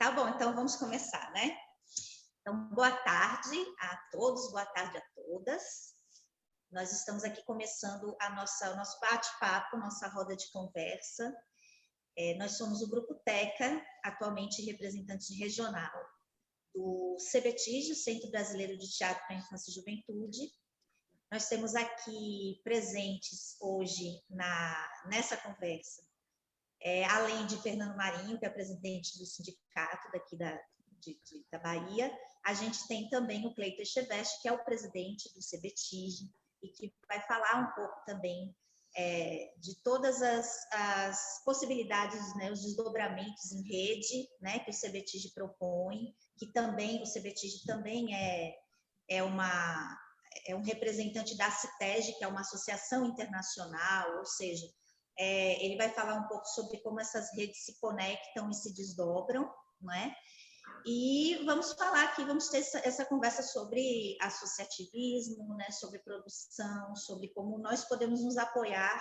Tá bom, então vamos começar, né? Então, boa tarde a todos, boa tarde a todas. Nós estamos aqui começando o nosso bate-papo, nossa roda de conversa. Nós somos o Grupo TECA, atualmente representante regional do CBTIG, Centro Brasileiro de Teatro para a Infância e Juventude. Nós temos aqui presentes hoje nessa conversa, além de Fernando Marinho, que é presidente do sindicato daqui da Bahia, a gente tem também o Cleiton Echeveste, que é o presidente do CBTIG, e que vai falar um pouco também de todas as possibilidades, né, os desdobramentos em rede, né, que o CBTIG propõe, que também o CBTIG também é um representante da CITEG, que é uma associação internacional, ou seja, ele vai falar um pouco sobre como essas redes se conectam e se desdobram, não é? E vamos falar aqui, vamos ter essa conversa sobre associativismo, né, sobre produção, sobre como nós podemos nos apoiar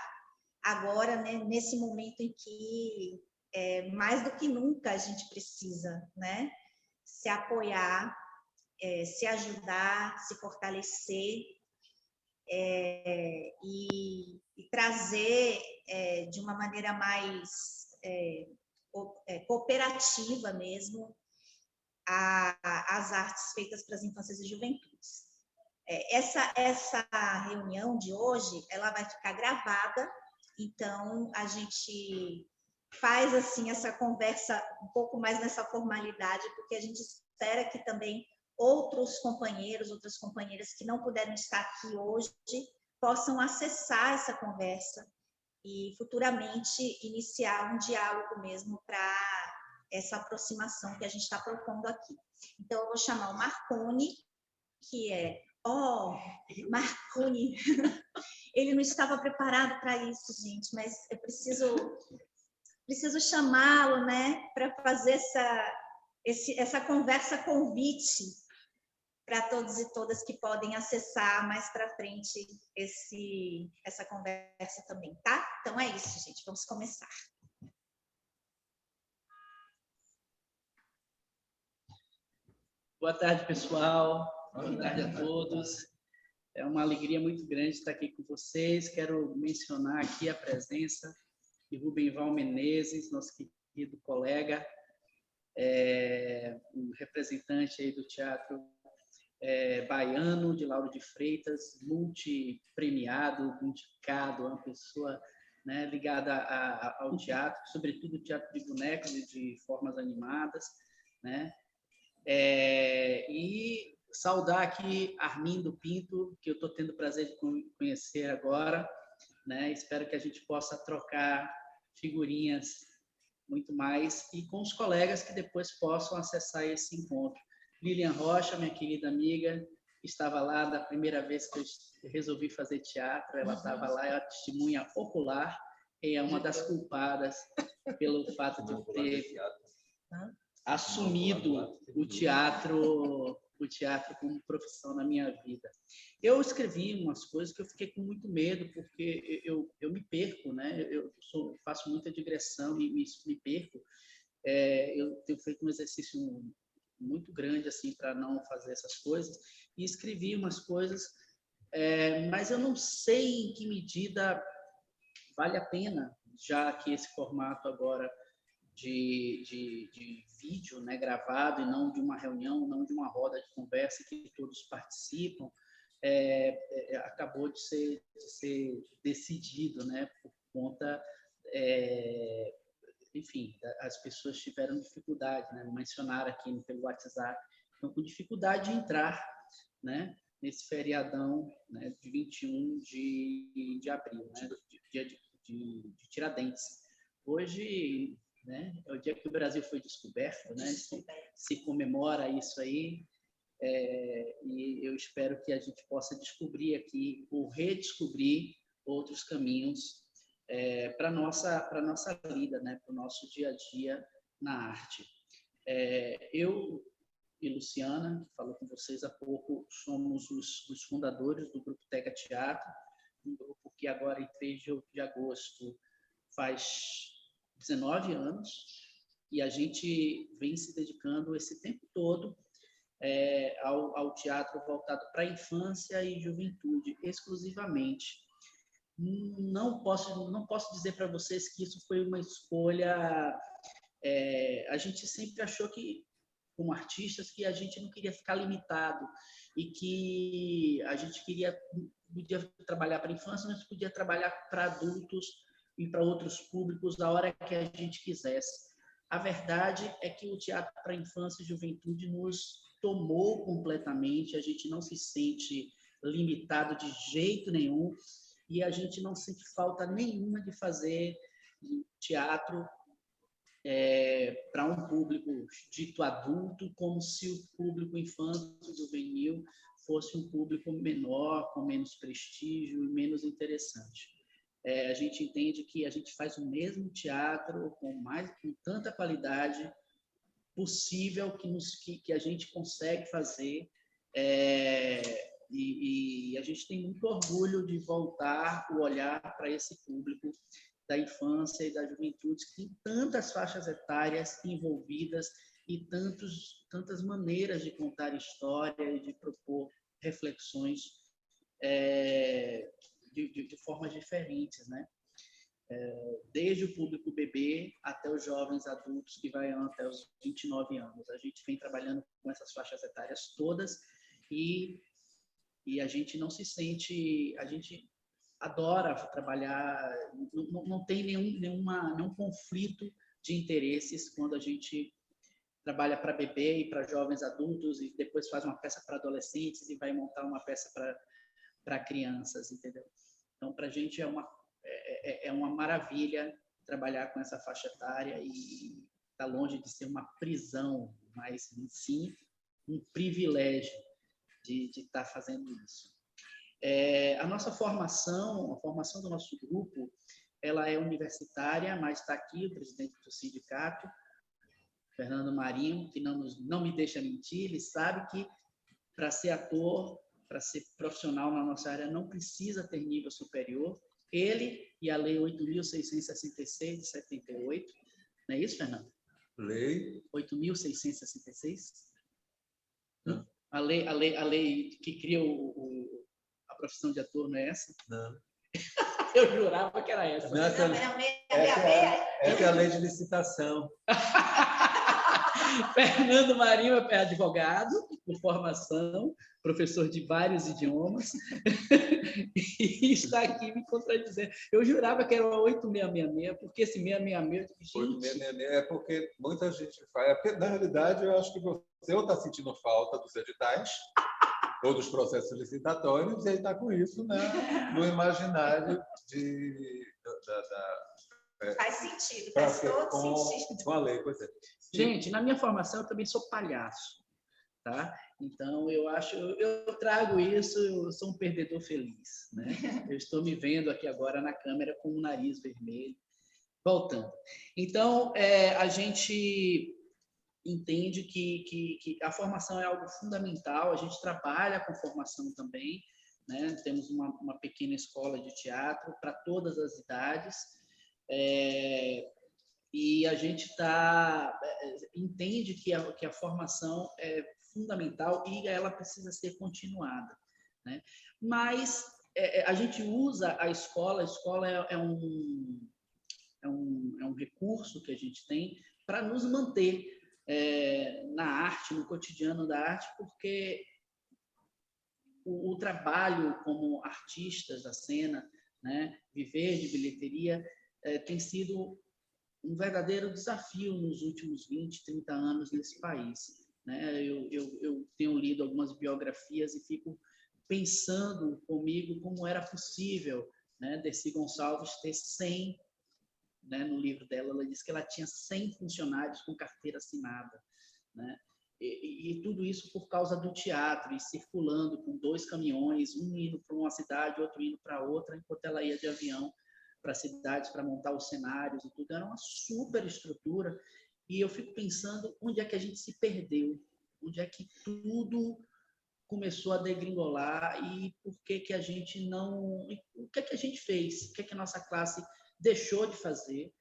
agora, né, nesse momento em que mais do que nunca a gente precisa, né, se apoiar, se ajudar, se fortalecer e trazer de uma maneira mais cooperativa mesmo as artes feitas para as infâncias e juventudes. Essa reunião de hoje, ela vai ficar gravada, então a gente faz assim essa conversa um pouco mais nessa formalidade, porque a gente espera que também outros companheiros, outras companheiras que não puderam estar aqui hoje possam acessar essa conversa e futuramente iniciar um diálogo mesmo para essa aproximação que a gente está propondo aqui. Então, eu vou chamar o Marconi, que Marconi, ele não estava preparado para isso, gente, mas eu preciso chamá-lo, né, para fazer essa conversa convite para todos e todas que podem acessar mais para frente essa conversa também, tá? Então é isso, gente, vamos começar. Boa tarde, pessoal. Boa tarde a todos. É uma alegria muito grande estar aqui com vocês. Quero mencionar aqui a presença de Rubenval Menezes, nosso querido colega, um representante aí do teatro baiano, de Lauro de Freitas, multipremiado, indicado, uma pessoa, né, ligada ao teatro, sobretudo teatro de bonecos e de formas animadas, né? E saudar aqui Armindo Pinto, que eu estou tendo o prazer de conhecer agora, né? Espero que a gente possa trocar figurinhas muito mais e com os colegas que depois possam acessar esse encontro. Lilian Rocha, minha querida amiga, estava lá da primeira vez que eu resolvi fazer teatro, ela estava lá, é uma testemunha ocular e é uma das culpadas pelo fato de ter assumido o teatro como profissão na minha vida. Eu escrevi umas coisas que eu fiquei com muito medo, porque eu me perco, né? Eu faço muita digressão e me perco. Eu tenho feito um exercício muito grande assim para não fazer essas coisas, e escrevi umas coisas, mas eu não sei em que medida vale a pena, já que esse formato agora de vídeo, né, gravado, e não de uma reunião, não de uma roda de conversa que todos participam, acabou de ser decidido, né, por conta, enfim, as pessoas tiveram dificuldade, né, mencionaram aqui pelo WhatsApp, estão com dificuldade de entrar, né, nesse feriadão, né, de 21 de abril, né, dia de Tiradentes. Hoje, né, é o dia que o Brasil foi descoberto, né? Se comemora isso aí, e eu espero que a gente possa descobrir aqui ou redescobrir outros caminhos para nossa vida, né? Para o nosso dia a dia na arte. Eu e Luciana, que falou com vocês há pouco, somos os fundadores do Grupo TECA Teatro, um grupo que agora, em 3 de agosto, faz 19 anos, E a gente vem se dedicando esse tempo todo ao teatro voltado para a infância e juventude, exclusivamente. Não posso dizer para vocês que isso foi uma escolha. A gente sempre achou que, como artistas, que a gente não queria ficar limitado e que a gente podia trabalhar para a infância, mas podia trabalhar para adultos e para outros públicos da hora que a gente quisesse. A verdade é que o teatro para a infância e juventude nos tomou completamente, a gente não se sente limitado de jeito nenhum e a gente não sente falta nenhuma de fazer teatro para um público dito adulto, como se o público infantil juvenil fosse um público menor, com menos prestígio e menos interessante. A gente entende que a gente faz o mesmo teatro com tanta qualidade possível que a gente consegue fazer, e a gente tem muito orgulho de voltar o olhar para esse público da infância e da juventude, que tem tantas faixas etárias envolvidas e tantas maneiras de contar história e de propor reflexões de formas diferentes, né? Desde o público bebê até os jovens adultos que vai até os 29 anos. A gente vem trabalhando com essas faixas etárias todas e a gente não se sente... A gente adora trabalhar, não tem nenhum conflito de interesses quando a gente trabalha para bebê e para jovens adultos e depois faz uma peça para adolescentes e vai montar uma peça para crianças, entendeu? Então, para a gente é uma maravilha trabalhar com essa faixa etária e está longe de ser uma prisão, mas sim um privilégio de estar fazendo isso. A nossa formação, a formação do nosso grupo, ela é universitária, mas está aqui o presidente do sindicato, Fernando Marinho, que não me deixa mentir, ele sabe que para ser ator, para ser profissional na nossa área, não precisa ter nível superior. Ele e a Lei 8.666, de 78, não é isso, Fernando? Lei 8.666? A lei que cria a profissão de ator, não é essa? Não. Eu jurava que era essa. Não, essa é a lei de licitação. Fernando Marinho é advogado por formação, professor de vários idiomas, e está aqui me contradizendo. Eu jurava que era o 8666, porque esse 666... 8666 é porque muita gente faz. Porque, na realidade, eu acho que você ou está sentindo falta dos editais, ou dos processos licitatórios, e aí está com isso, né, no imaginário faz sentido, faz todo sentido. Com a lei, pois é. Gente, na minha formação eu também sou palhaço, tá? Então eu trago isso, eu sou um perdedor feliz, né? Eu estou me vendo aqui agora na câmera com o nariz vermelho. Voltando. Então, a gente entende que a formação é algo fundamental, a gente trabalha com formação também, né? Temos uma pequena escola de teatro para todas as idades, e a gente entende que a formação é fundamental e ela precisa ser continuada, né? Mas a gente usa a escola é um recurso que a gente tem para nos manter na arte, no cotidiano da arte, porque o trabalho como artistas da cena, né, viver de bilheteria, tem sido um verdadeiro desafio nos últimos 20, 30 anos nesse país, né? Eu tenho lido algumas biografias e fico pensando comigo como era possível, né, Dercy Gonçalves ter 100, né, no livro dela, ela diz que ela tinha 100 funcionários com carteira assinada, né? E tudo isso por causa do teatro, e circulando com 2 caminhões, um indo para uma cidade, outro indo para outra, enquanto ela ia de avião para cidades, para montar os cenários e tudo. Era uma super estrutura. E eu fico pensando onde é que a gente se perdeu, onde é que tudo começou a degringolar e por que que a gente não... O que é que a gente fez? O que é que a nossa classe deixou de fazer,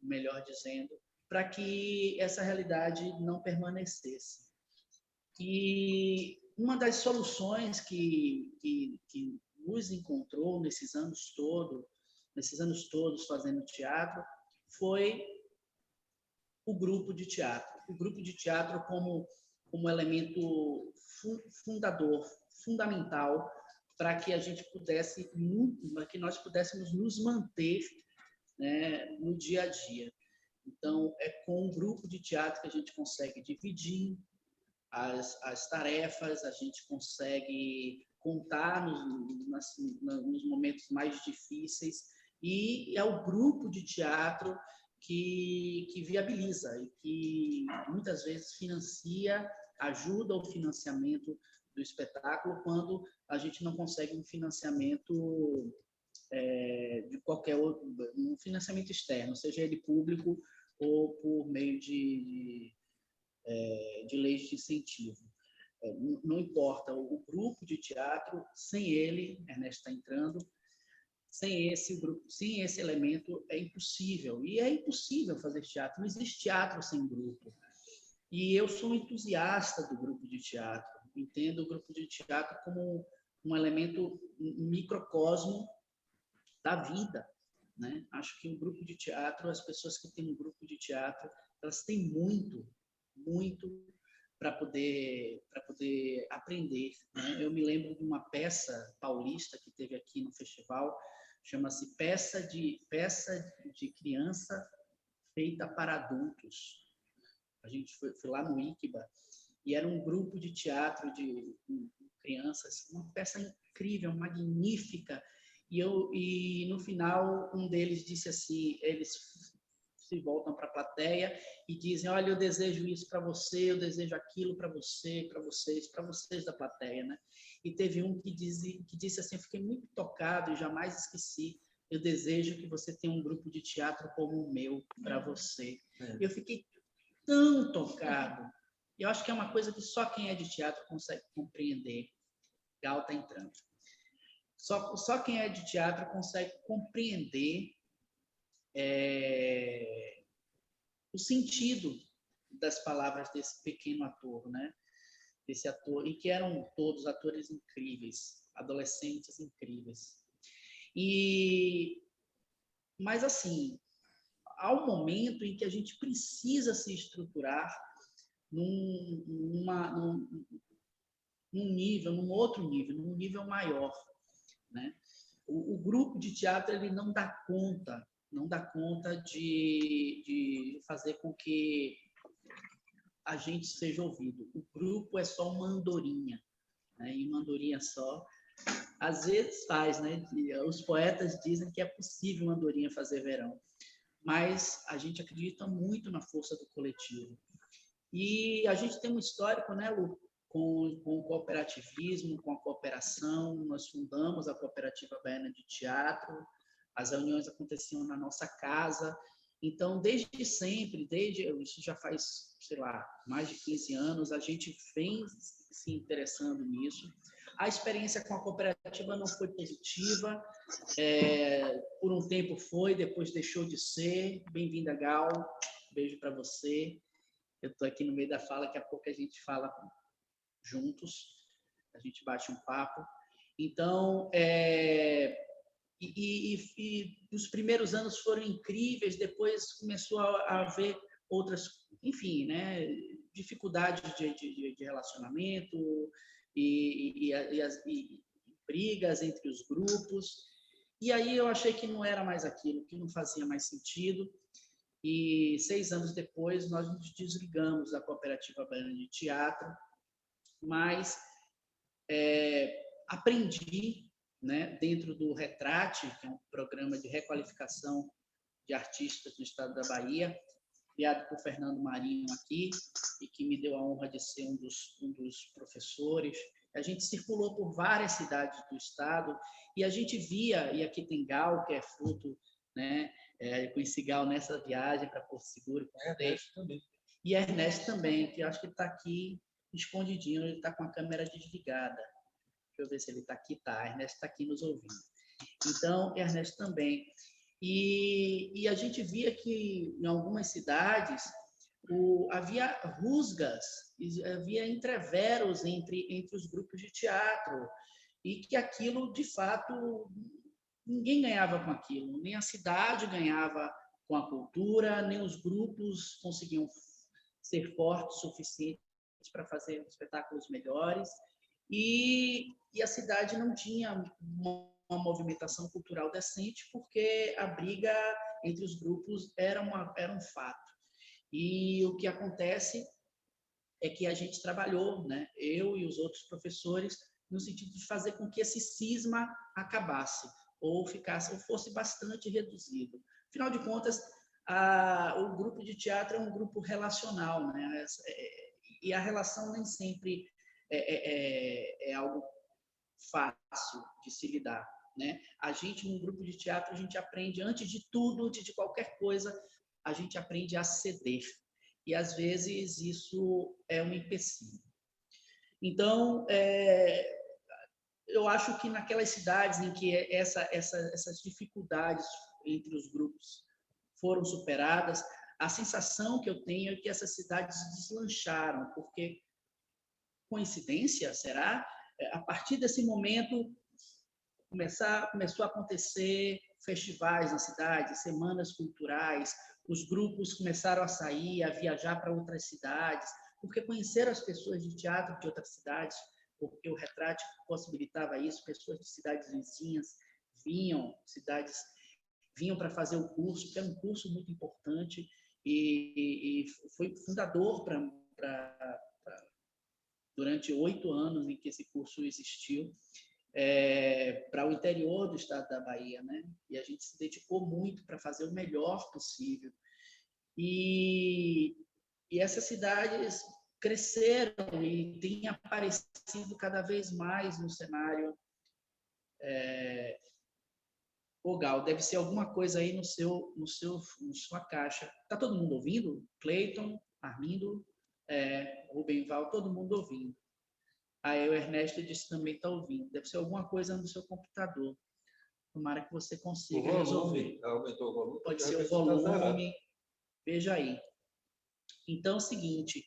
melhor dizendo, para que essa realidade não permanecesse. E uma das soluções que nos encontrou nesses anos todos fazendo teatro, foi o grupo de teatro. O grupo de teatro como elemento fundamental para que a gente para que nós pudéssemos nos manter, né, no dia a dia. Então, é com um grupo de teatro que a gente consegue dividir as tarefas, a gente consegue contar nos momentos mais difíceis, e é o grupo de teatro que viabiliza e que muitas vezes ajuda o financiamento do espetáculo quando a gente não consegue um financiamento de qualquer outro, um financiamento externo, seja ele público ou por meio de leis de incentivo. Não importa, o grupo de teatro, sem ele, Ernesto está entrando, sem esse grupo, sem esse elemento, é impossível. E é impossível fazer teatro, não existe teatro sem grupo. E eu sou um entusiasta do grupo de teatro, entendo o grupo de teatro como um elemento, um microcosmo da vida, né? Acho que o grupo de teatro, as pessoas que têm um grupo de teatro, elas têm muito para poder aprender, né? Eu me lembro de uma peça paulista que teve aqui no festival, chama-se peça de criança feita para adultos. A gente foi lá no Iquiba e era um grupo de teatro de crianças, uma peça incrível, magnífica. E no final um deles disse assim, eles se voltam para a plateia e dizem: olha, eu desejo isso para você, eu desejo aquilo para você, para vocês da plateia, né? E teve um que disse assim: eu fiquei muito tocado e jamais esqueci, eu desejo que você tenha um grupo de teatro como o meu para você. Eu fiquei tão tocado. Eu acho que é uma coisa que só quem é de teatro consegue compreender. Gal está entrando. Só quem é de teatro consegue compreender o sentido das palavras desse pequeno ator, né? Desse ator, e que eram todos atores incríveis, adolescentes incríveis. Mas assim, há um momento em que a gente precisa se estruturar num outro nível, num nível maior, né? O grupo de teatro ele não dá conta de fazer com que a gente seja ouvido. O grupo é só uma andorinha, né? E uma andorinha só, às vezes faz, né? Os poetas dizem que é possível uma andorinha fazer verão, mas a gente acredita muito na força do coletivo. E a gente tem um histórico, né, Lu, com o cooperativismo, com a cooperação. Nós fundamos a Cooperativa Baiana de Teatro, as reuniões aconteciam na nossa casa. Então, desde sempre, isso já faz, sei lá, mais de 15 anos, a gente vem se interessando nisso. A experiência com a cooperativa não foi positiva, por um tempo foi, depois deixou de ser. Bem-vinda, Gal, beijo para você. Eu estou aqui no meio da fala, daqui a pouco a gente fala juntos, a gente bate um papo. Então, os primeiros anos foram incríveis, depois começou a haver outras, enfim, né, dificuldades de relacionamento e brigas entre os grupos. E aí eu achei que não era mais aquilo, que não fazia mais sentido. E 6 anos depois, nós nos desligamos da Cooperativa Baiana de Teatro, mas aprendi, né, dentro do Retrate, que é um programa de requalificação de artistas do estado da Bahia, criado por Fernando Marinho aqui, e que me deu a honra de ser um dos professores. A gente circulou por várias cidades do estado e a gente via, e aqui tem Gal, que é fruto, né, conheci Gal nessa viagem para Porto Seguro. Ernesto também. E Ernesto também, que eu acho que está aqui escondidinho, ele está com a câmera desligada. Deixa eu ver se ele está aqui. Tá, Ernesto está aqui nos ouvindo. Então, Ernesto também. E a gente via que em algumas cidades havia rusgas, havia entreveros entre os grupos de teatro, e que aquilo, de fato, ninguém ganhava com aquilo, nem a cidade ganhava com a cultura, nem os grupos conseguiam ser fortes o suficiente para fazer espetáculos melhores, e a cidade não tinha uma movimentação cultural decente, porque a briga entre os grupos era um fato. E o que acontece é que a gente trabalhou, né, eu e os outros professores, no sentido de fazer com que esse cisma acabasse, ou fosse bastante reduzido. Afinal de contas, o grupo de teatro é um grupo relacional, né? E a relação nem sempre é algo fácil de se lidar, né? A gente, num grupo de teatro, a gente aprende, antes de tudo, antes de qualquer coisa, a gente aprende a ceder. E, às vezes, isso é um empecilho. Então, eu acho que naquelas cidades em que essas dificuldades entre os grupos foram superadas, a sensação que eu tenho é que essas cidades deslancharam, porque, coincidência, será? A partir desse momento, começou a acontecer festivais na cidade, semanas culturais, os grupos começaram a sair, a viajar para outras cidades, porque conheceram as pessoas de teatro de outras cidades, porque o Retrate possibilitava isso, pessoas de cidades vizinhas vinham para fazer o curso, que era um curso muito importante, e foi fundador durante 8 anos em que esse curso existiu, para o interior do estado da Bahia, né? E a gente se dedicou muito para fazer o melhor possível. E essas cidades cresceram e têm aparecido cada vez mais no cenário. Gal, deve ser alguma coisa aí na sua caixa. Tá todo mundo ouvindo? Cleiton, Armindo, Rubenval, todo mundo ouvindo. Aí o Ernesto disse que também está ouvindo. Deve ser alguma coisa no seu computador. Tomara que você consiga resolver. Aumentou o volume. Pode ser o volume. Veja aí. Então, é o seguinte,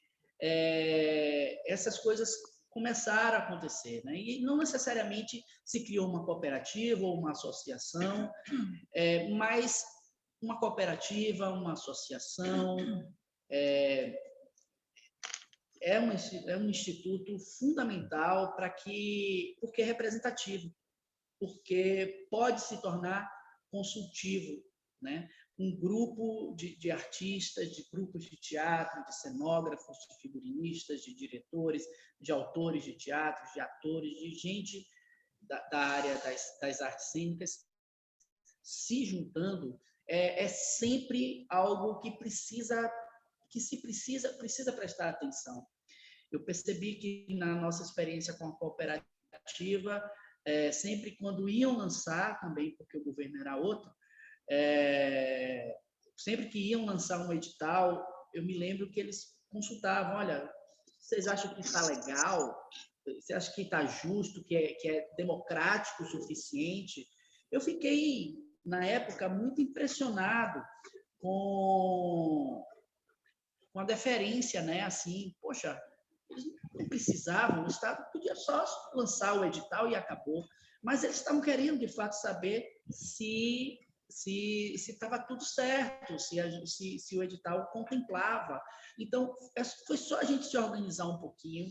essas coisas começaram a acontecer, né? E não necessariamente se criou uma cooperativa ou uma associação, mas uma cooperativa, uma associação, é um instituto fundamental porque é representativo, porque pode se tornar consultivo, né? Um grupo de artistas, de grupos de teatro, de cenógrafos, de figurinistas, de diretores, de autores de teatro, de atores, de gente da área das artes cênicas se juntando, é sempre algo que precisa prestar atenção. Eu percebi que na nossa experiência com a cooperativa, sempre quando iam lançar, também porque o governo era outro, sempre que iam lançar um edital, eu me lembro que eles consultavam, olha, vocês acham que está legal? Você acha que está justo, que é democrático o suficiente? Eu fiquei, na época, muito impressionado com a deferência, né? Assim, poxa, eles não precisavam, o Estado podia só lançar o edital e acabou. Mas eles estavam querendo, de fato, saber se estava tudo certo, se o edital contemplava. Então, foi só a gente se organizar um pouquinho,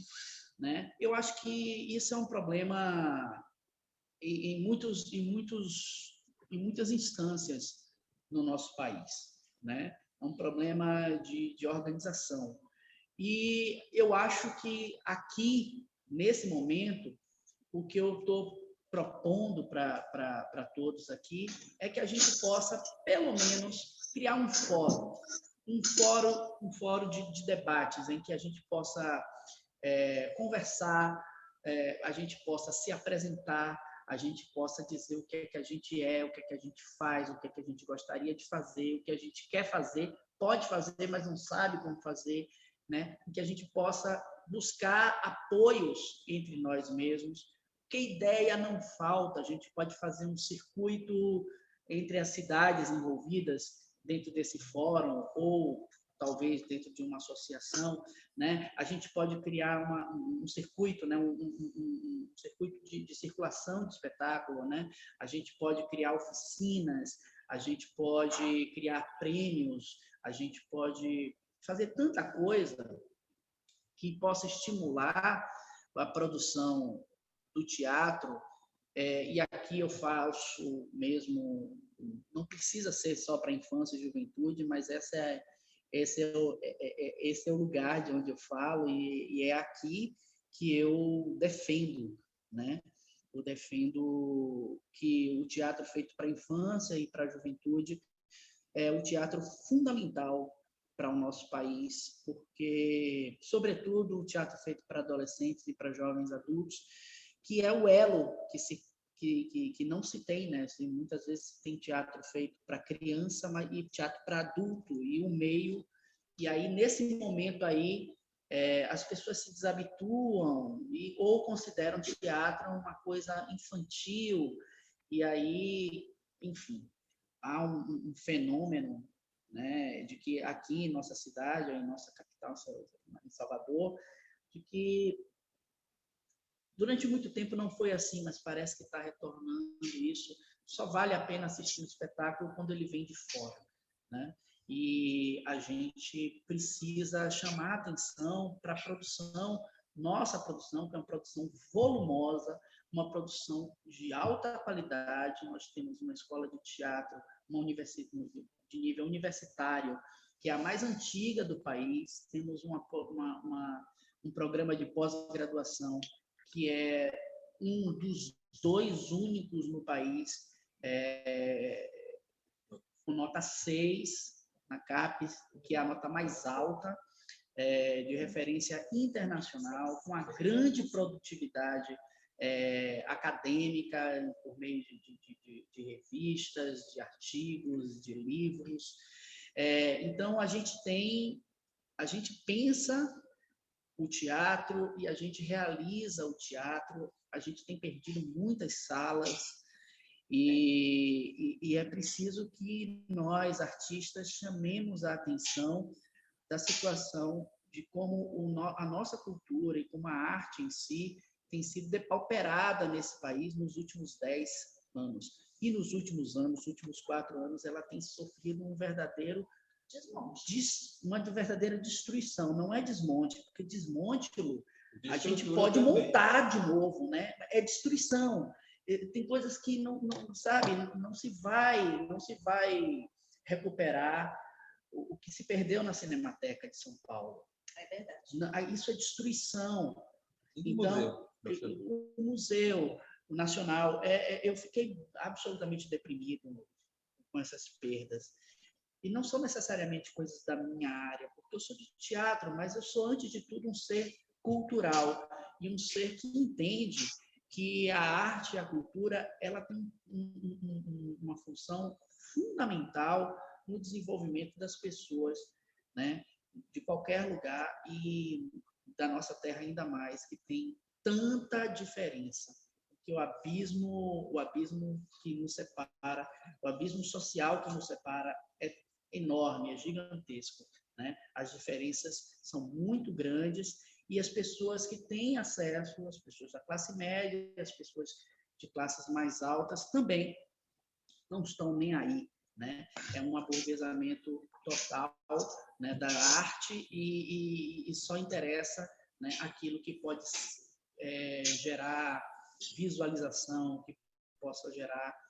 né? Eu acho que isso é um problema em muitas instâncias no nosso país, né? É um problema de organização. E eu acho que aqui, nesse momento, o que eu estou propondo para todos aqui é que a gente possa, pelo menos, criar um fórum de debates em que a gente possa conversar, a gente possa se apresentar, a gente possa dizer o que é que a gente o que é que a gente faz, o que é que a gente gostaria de fazer, o que a gente quer fazer, pode fazer, mas não sabe como fazer, né? Que a gente possa buscar apoios entre nós mesmos, porque ideia não falta, a gente pode fazer um circuito entre as cidades envolvidas dentro desse fórum ou talvez dentro de uma associação, né? A gente pode criar um circuito, né? Um circuito de circulação de espetáculo, né? A gente pode criar oficinas, a gente pode criar prêmios, a gente pode fazer tanta coisa que possa estimular a produção do teatro. E aqui eu faço mesmo, não precisa ser só para infância e juventude, mas esse é o lugar de onde eu falo e é aqui que eu defendo, né? Eu defendo que o teatro feito para a infância e para a juventude é o teatro fundamental para o nosso país, porque, sobretudo, o teatro feito para adolescentes e para jovens adultos, que é o elo que não se tem, né? Assim, muitas vezes tem teatro feito para criança e teatro para adulto, e o meio. E aí, nesse momento aí, as pessoas se desabituam ou consideram teatro uma coisa infantil, e aí, enfim, há um fenômeno, né, de que aqui em nossa cidade, em nossa capital, em Salvador, de que durante muito tempo não foi assim, mas parece que está retornando isso. Só vale a pena assistir um espetáculo quando ele vem de fora, né? E a gente precisa chamar atenção para a produção, nossa produção, que é uma produção volumosa, uma produção de alta qualidade. Nós temos uma escola de teatro, uma universidade de nível universitário, que é a mais antiga do país. Temos um programa de pós-graduação que é um dos 2 únicos no país, com nota 6 na CAPES, que é a nota mais alta de referência internacional, com a grande produtividade acadêmica, por meio de revistas, de artigos, de livros. Então, a gente pensa o teatro e a gente realiza o teatro. A gente tem perdido muitas salas e é preciso que nós, artistas, chamemos a atenção da situação de como a nossa cultura e como a arte em si tem sido depauperada nesse país nos últimos 10 anos. E nos últimos 4 anos, ela tem sofrido uma verdadeira destruição. Não é desmonte, porque desmonte, Lu, a gente pode montar de novo, né? É destruição. Tem coisas que não se vai recuperar o que se perdeu na Cinemateca de São Paulo. É verdade. Isso é destruição. Então, o Museu Nacional, eu fiquei absolutamente deprimido com essas perdas. E não são necessariamente coisas da minha área, porque eu sou de teatro, mas eu sou, antes de tudo, um ser cultural e um ser que entende que a arte e a cultura ela tem uma função fundamental no desenvolvimento das pessoas, né, de qualquer lugar e da nossa terra ainda mais, que tem tanta diferença. Que o abismo que nos separa, o abismo social que nos separa é enorme, é gigantesco, né? As diferenças são muito grandes e as pessoas que têm acesso, as pessoas da classe média, as pessoas de classes mais altas também não estão nem aí, né? É um aburguesamento total, né, da arte e só interessa, né, aquilo que pode gerar visualização, que possa gerar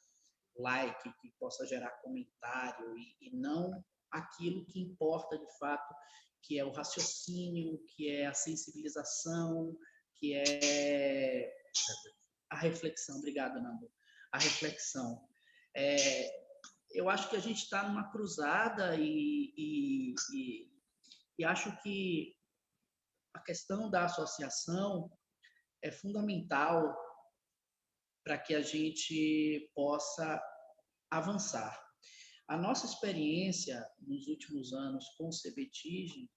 like, que possa gerar comentário e não aquilo que importa de fato, que é o raciocínio, que é a sensibilização, que é a reflexão. Obrigado, Nando. A reflexão. Eu acho que a gente está numa cruzada e acho que a questão da associação é fundamental para que a gente possa avançar. A nossa experiência nos últimos anos com o CBTIG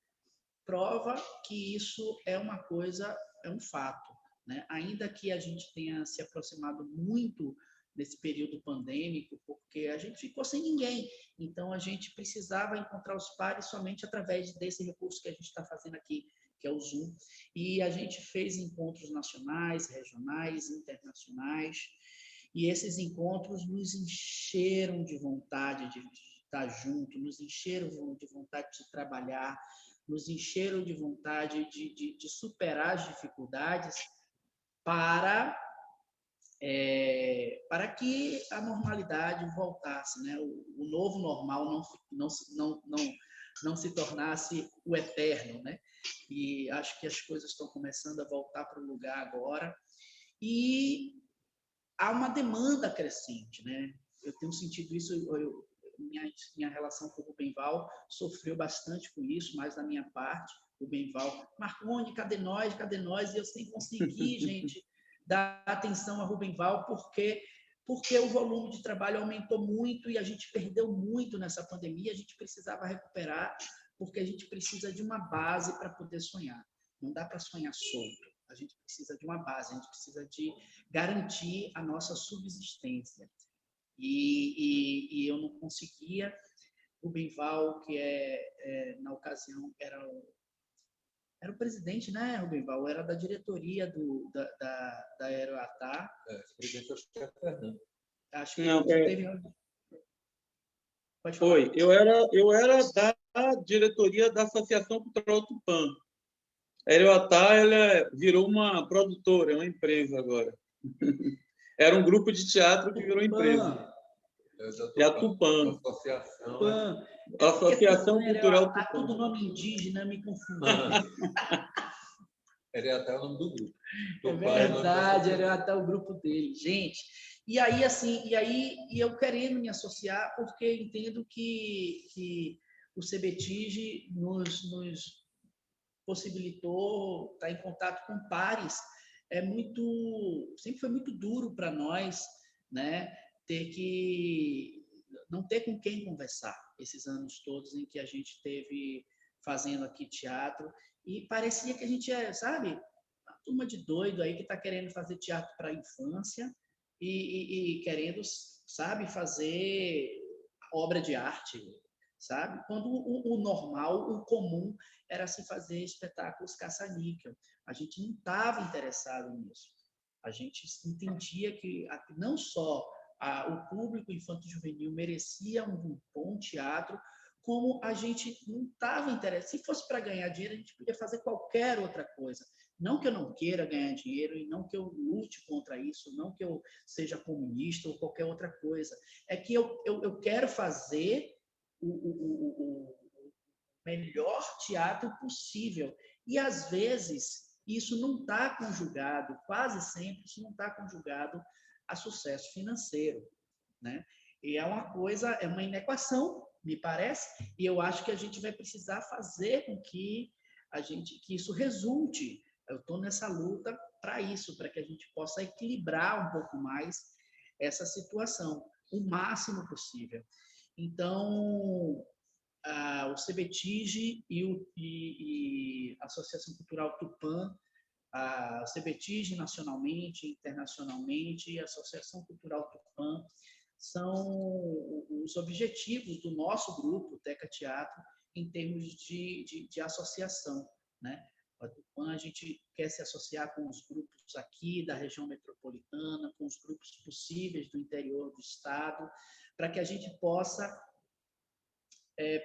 prova que isso é uma coisa, é um fato, né? Ainda que a gente tenha se aproximado muito nesse período pandêmico, porque a gente ficou sem ninguém. Então, a gente precisava encontrar os pares somente através desse recurso que a gente está fazendo aqui, que é o Zoom. E a gente fez encontros nacionais, regionais, internacionais, e esses encontros nos encheram de vontade de estar junto, nos encheram de vontade de trabalhar, nos encheram de vontade de superar as dificuldades para que a normalidade voltasse, né? O novo normal não se tornasse o eterno, né? E acho que as coisas estão começando a voltar para o lugar agora e há uma demanda crescente, né? Eu tenho sentido isso, minha relação com o Rubenval sofreu bastante com isso, mas da minha parte, o Rubenval, Marconi, cadê nós? Cadê nós? E eu sem conseguir, gente, dar atenção a Rubenval, porque o volume de trabalho aumentou muito e a gente perdeu muito nessa pandemia, a gente precisava recuperar, porque a gente precisa de uma base para poder sonhar. Não dá para sonhar solto. A gente precisa de uma base, a gente precisa de garantir a nossa subsistência. E eu não conseguia. O Benval, que na ocasião era o presidente, né, Rubenval? Era da diretoria da Aeroatar. O presidente acho que é Fernando. Acho que não, teve... Pode falar. Foi. Eu era da diretoria da Associação Cultural Tupã. A Aeroatar, ela virou uma produtora, uma empresa agora. Era um grupo de teatro que virou empresa. É a Tupã. Associação Cultural Tupã. Tudo nome indígena, me confundo. Era até o nome do grupo. É verdade, era até o grupo dele. Gente, e aí eu querendo me associar, porque entendo que o CBTIG nos possibilitou estar em contato com pares. Sempre foi muito duro para nós, né, não ter com quem conversar esses anos todos em que a gente teve fazendo aqui teatro, e parecia que a gente sabe, uma turma de doido aí que está querendo fazer teatro para a infância e querendo, sabe, fazer obra de arte, sabe? Quando o normal, o comum, era se fazer espetáculos caça-níquel. A gente não estava interessado nisso. A gente entendia que não só o público infanto-juvenil merecia um bom teatro, como a gente não estava interessado. Se fosse para ganhar dinheiro, a gente podia fazer qualquer outra coisa. Não que eu não queira ganhar dinheiro e não que eu lute contra isso, não que eu seja comunista ou qualquer outra coisa. É que eu quero fazer o melhor teatro possível. E, às vezes, isso não está conjugado, quase sempre, isso não está conjugado a sucesso financeiro, né? E é uma inequação, me parece, e eu acho que a gente vai precisar fazer com que isso resulte. Eu estou nessa luta para isso, para que a gente possa equilibrar um pouco mais essa situação, o máximo possível. Então, o CBTIG e a Associação Cultural Tupã, a CBTIG nacionalmente, internacionalmente, e a Associação Cultural Tupã são os objetivos do nosso grupo, Teca Teatro, em termos de associação, né? A Tupã, a gente quer se associar com os grupos aqui da região metropolitana, com os grupos possíveis do interior do estado, para que a gente possa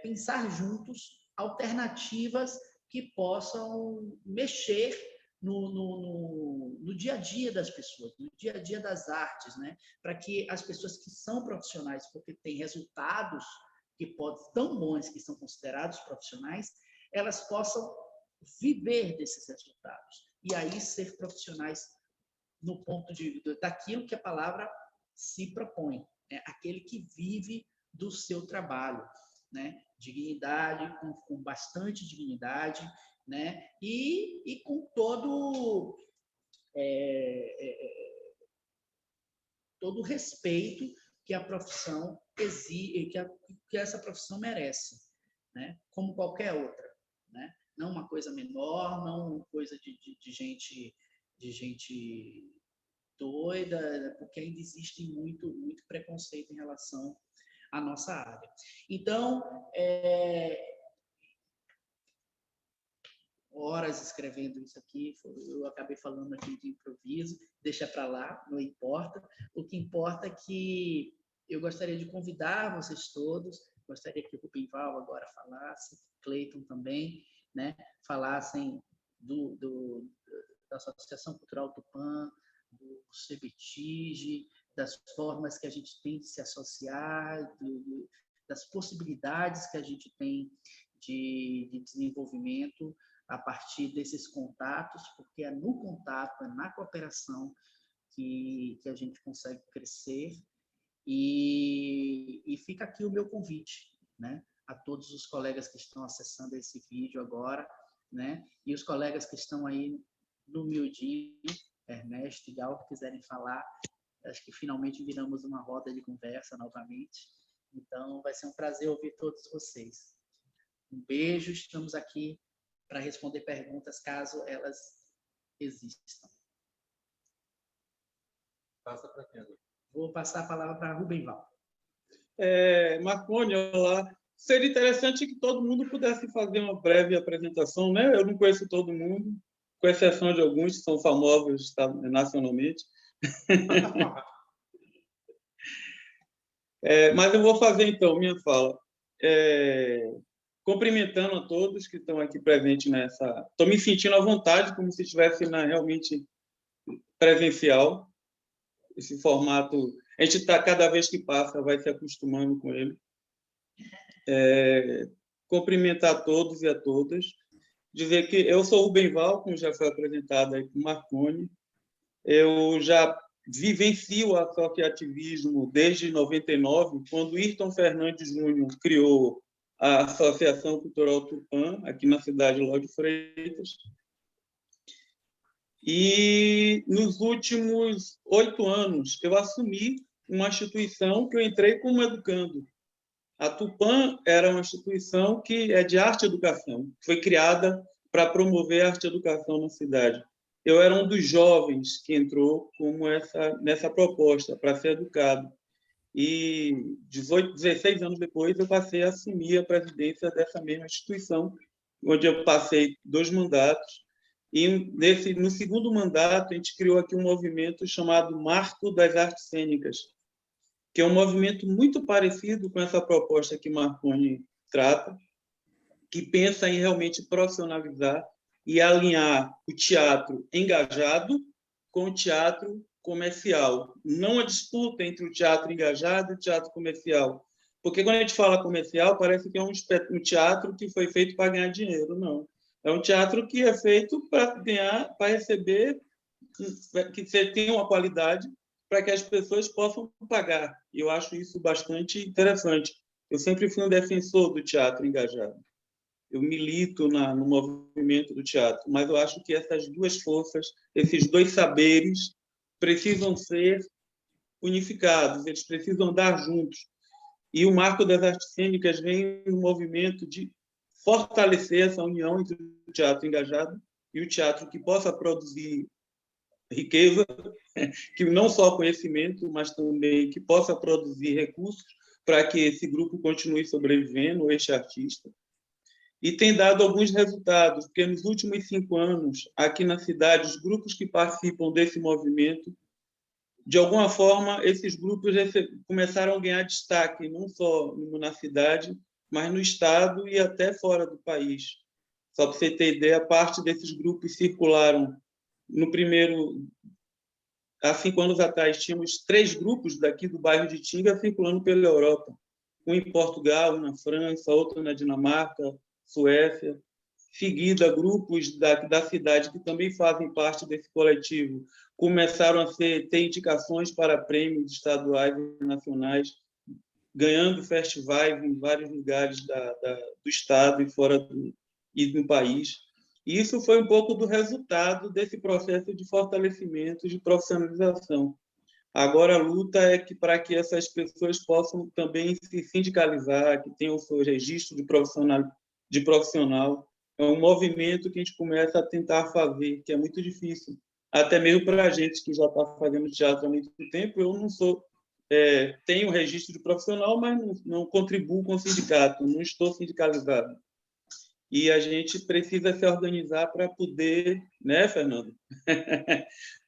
pensar juntos alternativas que possam mexer no dia a dia das pessoas, no dia a dia das artes, né? Para que as pessoas que são profissionais, porque têm resultados tão bons que são considerados profissionais, elas possam viver desses resultados e aí ser profissionais no ponto daquilo que a palavra se propõe, né? Aquele que vive do seu trabalho, né? Dignidade, com bastante dignidade, né? E com todo o respeito que a profissão exige, que essa profissão merece, né? Como qualquer outra, né? Não uma coisa menor, não uma coisa de gente doida, porque ainda existe muito preconceito em relação à nossa área. Então, horas escrevendo isso aqui, eu acabei falando aqui de improviso, deixa para lá, não importa. O que importa é que eu gostaria de convidar vocês todos, gostaria que o Rubemval agora falasse, Cleiton também, né, falassem da Associação Cultural Tupã, do CBTIG, das formas que a gente tem de se associar, das possibilidades que a gente tem de desenvolvimento a partir desses contatos, porque é no contato, é na cooperação que a gente consegue crescer. E fica aqui o meu convite, né, a todos os colegas que estão acessando esse vídeo agora, né, e os colegas que estão aí no miudinho, Ernesto e Gal, que quiserem falar. Acho que finalmente viramos uma roda de conversa novamente. Então, vai ser um prazer ouvir todos vocês. Um beijo, estamos aqui para responder perguntas, caso elas existam. Passa para quem? Vou passar a palavra para Rubemval. Marconi, olá. Seria interessante que todo mundo pudesse fazer uma breve apresentação, né? Eu não conheço todo mundo, com exceção de alguns que são famosos nacionalmente. Mas eu vou fazer, então, minha fala. Cumprimentando a todos que estão aqui presentes nessa... Estou me sentindo à vontade, como se estivesse realmente presencial. Esse formato, a gente está, cada vez que passa, vai se acostumando com ele. Cumprimentar a todos e a todas. Dizer que eu sou o Rubemval, como já foi apresentado aí com o Marconi. Eu já vivencio o associativismo desde 99, quando Ayrton Fernandes Júnior criou a Associação Cultural Tupã, aqui na cidade de Lauro de Freitas. E nos últimos 8 anos, eu assumi uma instituição que eu entrei como educando. A Tupã era uma instituição que é de arte e educação, foi criada para promover a arte e educação na cidade. Eu era um dos jovens que entrou nessa proposta, para ser educado. E 16 anos depois, eu passei a assumir a presidência dessa mesma instituição, onde eu passei 2 mandatos. E no segundo mandato, a gente criou aqui um movimento chamado Marco das Artes Cênicas, que é um movimento muito parecido com essa proposta que Marconi trata, que pensa em realmente profissionalizar e alinhar o teatro engajado com o teatro comercial. Não a disputa entre o teatro engajado e o teatro comercial. Porque quando a gente fala comercial, parece que é um teatro que foi feito para ganhar dinheiro. Não. É um teatro que é feito para ganhar, para receber, que tenha uma qualidade para que as pessoas possam pagar. E eu acho isso bastante interessante. Eu sempre fui um defensor do teatro engajado. Eu milito no movimento do teatro, mas eu acho que essas 2 forças, esses 2 saberes, precisam ser unificados, eles precisam andar juntos. E o Marco das Artes Cênicas vem no movimento de fortalecer essa união entre o teatro engajado e o teatro que possa produzir riqueza, que não só conhecimento, mas também que possa produzir recursos para que esse grupo continue sobrevivendo, este artista. E tem dado alguns resultados, porque nos últimos 5 anos, aqui na cidade, os grupos que participam desse movimento, de alguma forma, esses grupos começaram a ganhar destaque, não só na cidade, mas no estado e até fora do país. Só para você ter ideia, parte desses grupos circularam há 5 anos atrás, tínhamos 3 grupos daqui do bairro de Tinga circulando pela Europa. Um em Portugal, um na França, outro na Dinamarca, Suécia. Em seguida, grupos da cidade que também fazem parte desse coletivo começaram a ter indicações para prêmios estaduais e nacionais, ganhando festivais em vários lugares do estado e fora e no país. E isso foi um pouco do resultado desse processo de fortalecimento, de profissionalização. Agora, a luta é para que essas pessoas possam também se sindicalizar, que tenham o seu registro de profissional. É um movimento que a gente começa a tentar fazer, que é muito difícil, até mesmo para a gente que já está fazendo teatro há muito tempo. Eu não sou, tenho registro de profissional, mas não contribuo com o sindicato, não estou sindicalizado. E a gente precisa se organizar para poder, né, Fernando?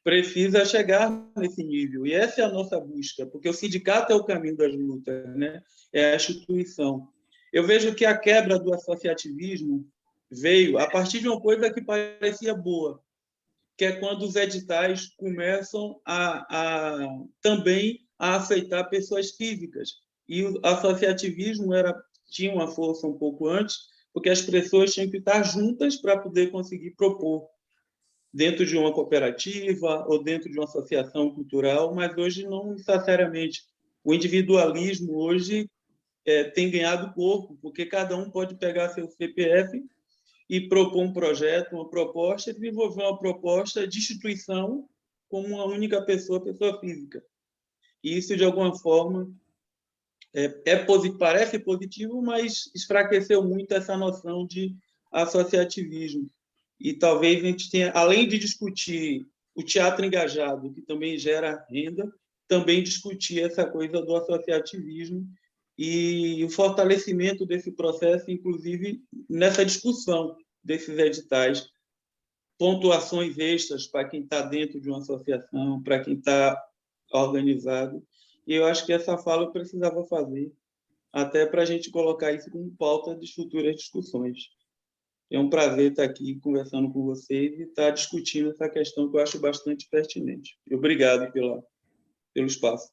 Precisa chegar nesse nível. E essa é a nossa busca, porque o sindicato é o caminho das lutas, né? É a instituição. Eu vejo que a quebra do associativismo veio a partir de uma coisa que parecia boa, que é quando os editais começam também a aceitar pessoas físicas. E o associativismo tinha uma força um pouco antes, porque as pessoas tinham que estar juntas para poder conseguir propor dentro de uma cooperativa ou dentro de uma associação cultural, mas hoje não necessariamente. O individualismo hoje tem ganhado corpo, porque cada um pode pegar seu CPF e propor um projeto, uma proposta, e desenvolver uma proposta de instituição como uma única pessoa física. E isso, de alguma forma, parece positivo, mas enfraqueceu muito essa noção de associativismo. E talvez a gente tenha, além de discutir o teatro engajado, que também gera renda, também discutir essa coisa do associativismo e o fortalecimento desse processo, inclusive nessa discussão desses editais, pontuações extras para quem está dentro de uma associação, para quem está organizado. E eu acho que essa fala eu precisava fazer, até para a gente colocar isso como pauta de futuras discussões. É um prazer estar aqui conversando com vocês e estar discutindo essa questão que eu acho bastante pertinente. Obrigado pelo espaço.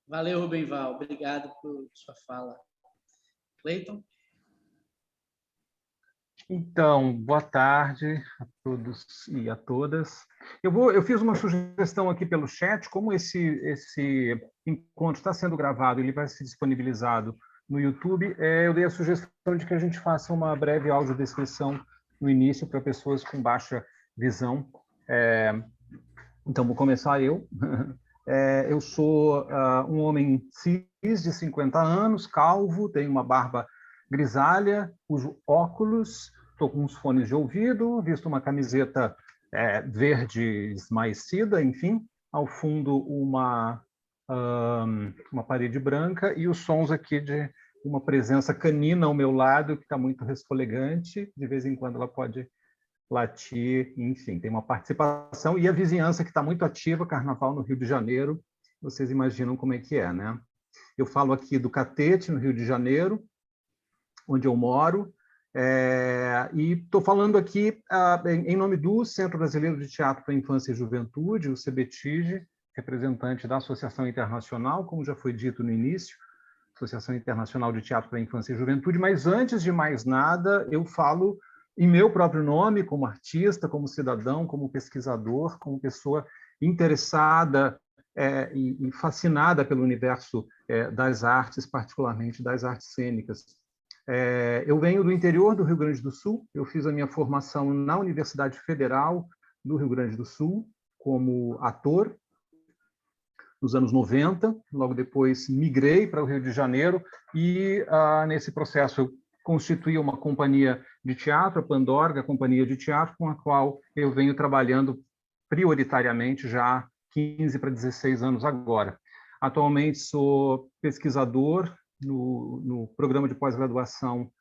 Valeu, Rubenval. Obrigado por sua fala. Cleiton? Então, boa tarde a todos e a todas. Eu fiz uma sugestão aqui pelo chat, como esse encontro está sendo gravado, ele vai ser disponibilizado no YouTube, eu dei a sugestão de que a gente faça uma breve audiodescrição no início para pessoas com baixa visão. Então, vou começar eu. Eu sou um homem cis de 50 anos, calvo, tenho uma barba grisalha, uso óculos, estou com uns fones de ouvido, visto uma camiseta verde esmaecida, enfim, ao fundo uma parede branca e os sons aqui de uma presença canina ao meu lado, que está muito resfolegante, de vez em quando ela pode latir, enfim, tem uma participação, e a vizinhança que está muito ativa, Carnaval no Rio de Janeiro, vocês imaginam como é que é, né? Eu falo aqui do Catete, no Rio de Janeiro, onde eu moro, e estou falando aqui em nome do Centro Brasileiro de Teatro para a Infância e Juventude, o CBTIG, representante da Associação Internacional, como já foi dito no início, Associação Internacional de Teatro para a Infância e Juventude, mas antes de mais nada, eu falo em meu próprio nome, como artista, como cidadão, como pesquisador, como pessoa interessada e fascinada pelo universo das artes, particularmente das artes cênicas. Eu venho do interior do Rio Grande do Sul, eu fiz a minha formação na Universidade Federal do Rio Grande do Sul, como ator, nos anos 90, logo depois migrei para o Rio de Janeiro e, nesse processo, eu constituí uma companhia de teatro, a Pandorga, companhia de teatro, com a qual eu venho trabalhando prioritariamente já há 15 para 16 anos agora. Atualmente sou pesquisador no programa de pós-graduação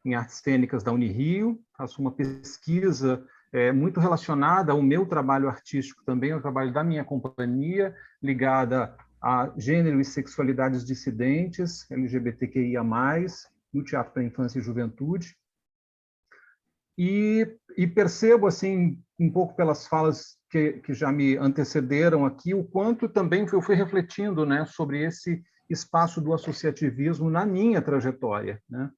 em artes cênicas da Unirio, faço uma pesquisa muito relacionada ao meu trabalho artístico também, ao trabalho da minha companhia, ligada a gênero e sexualidades dissidentes, LGBTQIA+, no teatro para a infância e juventude. E percebo, assim, um pouco pelas falas que já me antecederam aqui, o quanto também eu fui refletindo, né, sobre esse espaço do associativismo na minha trajetória, né?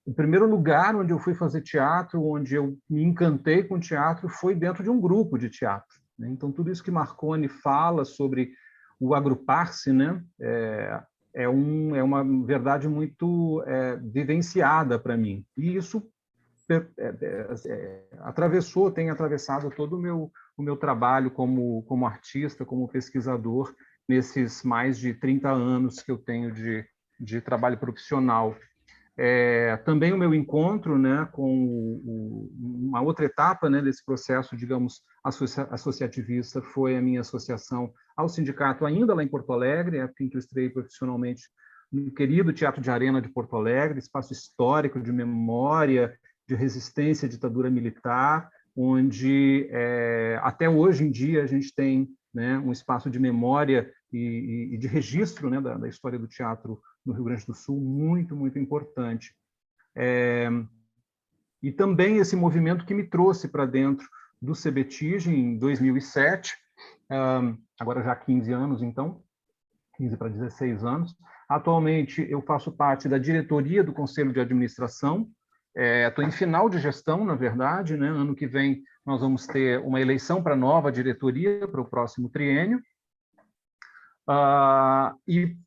O primeiro lugar onde eu fui fazer teatro, onde eu me encantei com teatro, foi dentro de um grupo de teatro, né? Então, tudo isso que Marconi fala sobre o agrupar-se, né, é uma verdade muito vivenciada para mim. E isso tem atravessado todo o meu trabalho como artista, como pesquisador, nesses mais de 30 anos que eu tenho de trabalho profissional. Também o meu encontro, né, com uma outra etapa, né, desse processo, digamos, associativista, foi a minha associação ao sindicato ainda lá em Porto Alegre, época em que eu estreiei profissionalmente no querido Teatro de Arena de Porto Alegre, espaço histórico de memória, de resistência à ditadura militar, onde até hoje em dia a gente tem, né, um espaço de memória e de registro, né, da história do teatro no Rio Grande do Sul muito, muito importante. E também esse movimento que me trouxe para dentro do CBTIG em 2007, agora já há 15 anos, então, 15 para 16 anos. Atualmente, eu faço parte da diretoria do Conselho de Administração. Estou em final de gestão, na verdade, né? Ano que vem nós vamos ter uma eleição para a nova diretoria, para o próximo triênio. E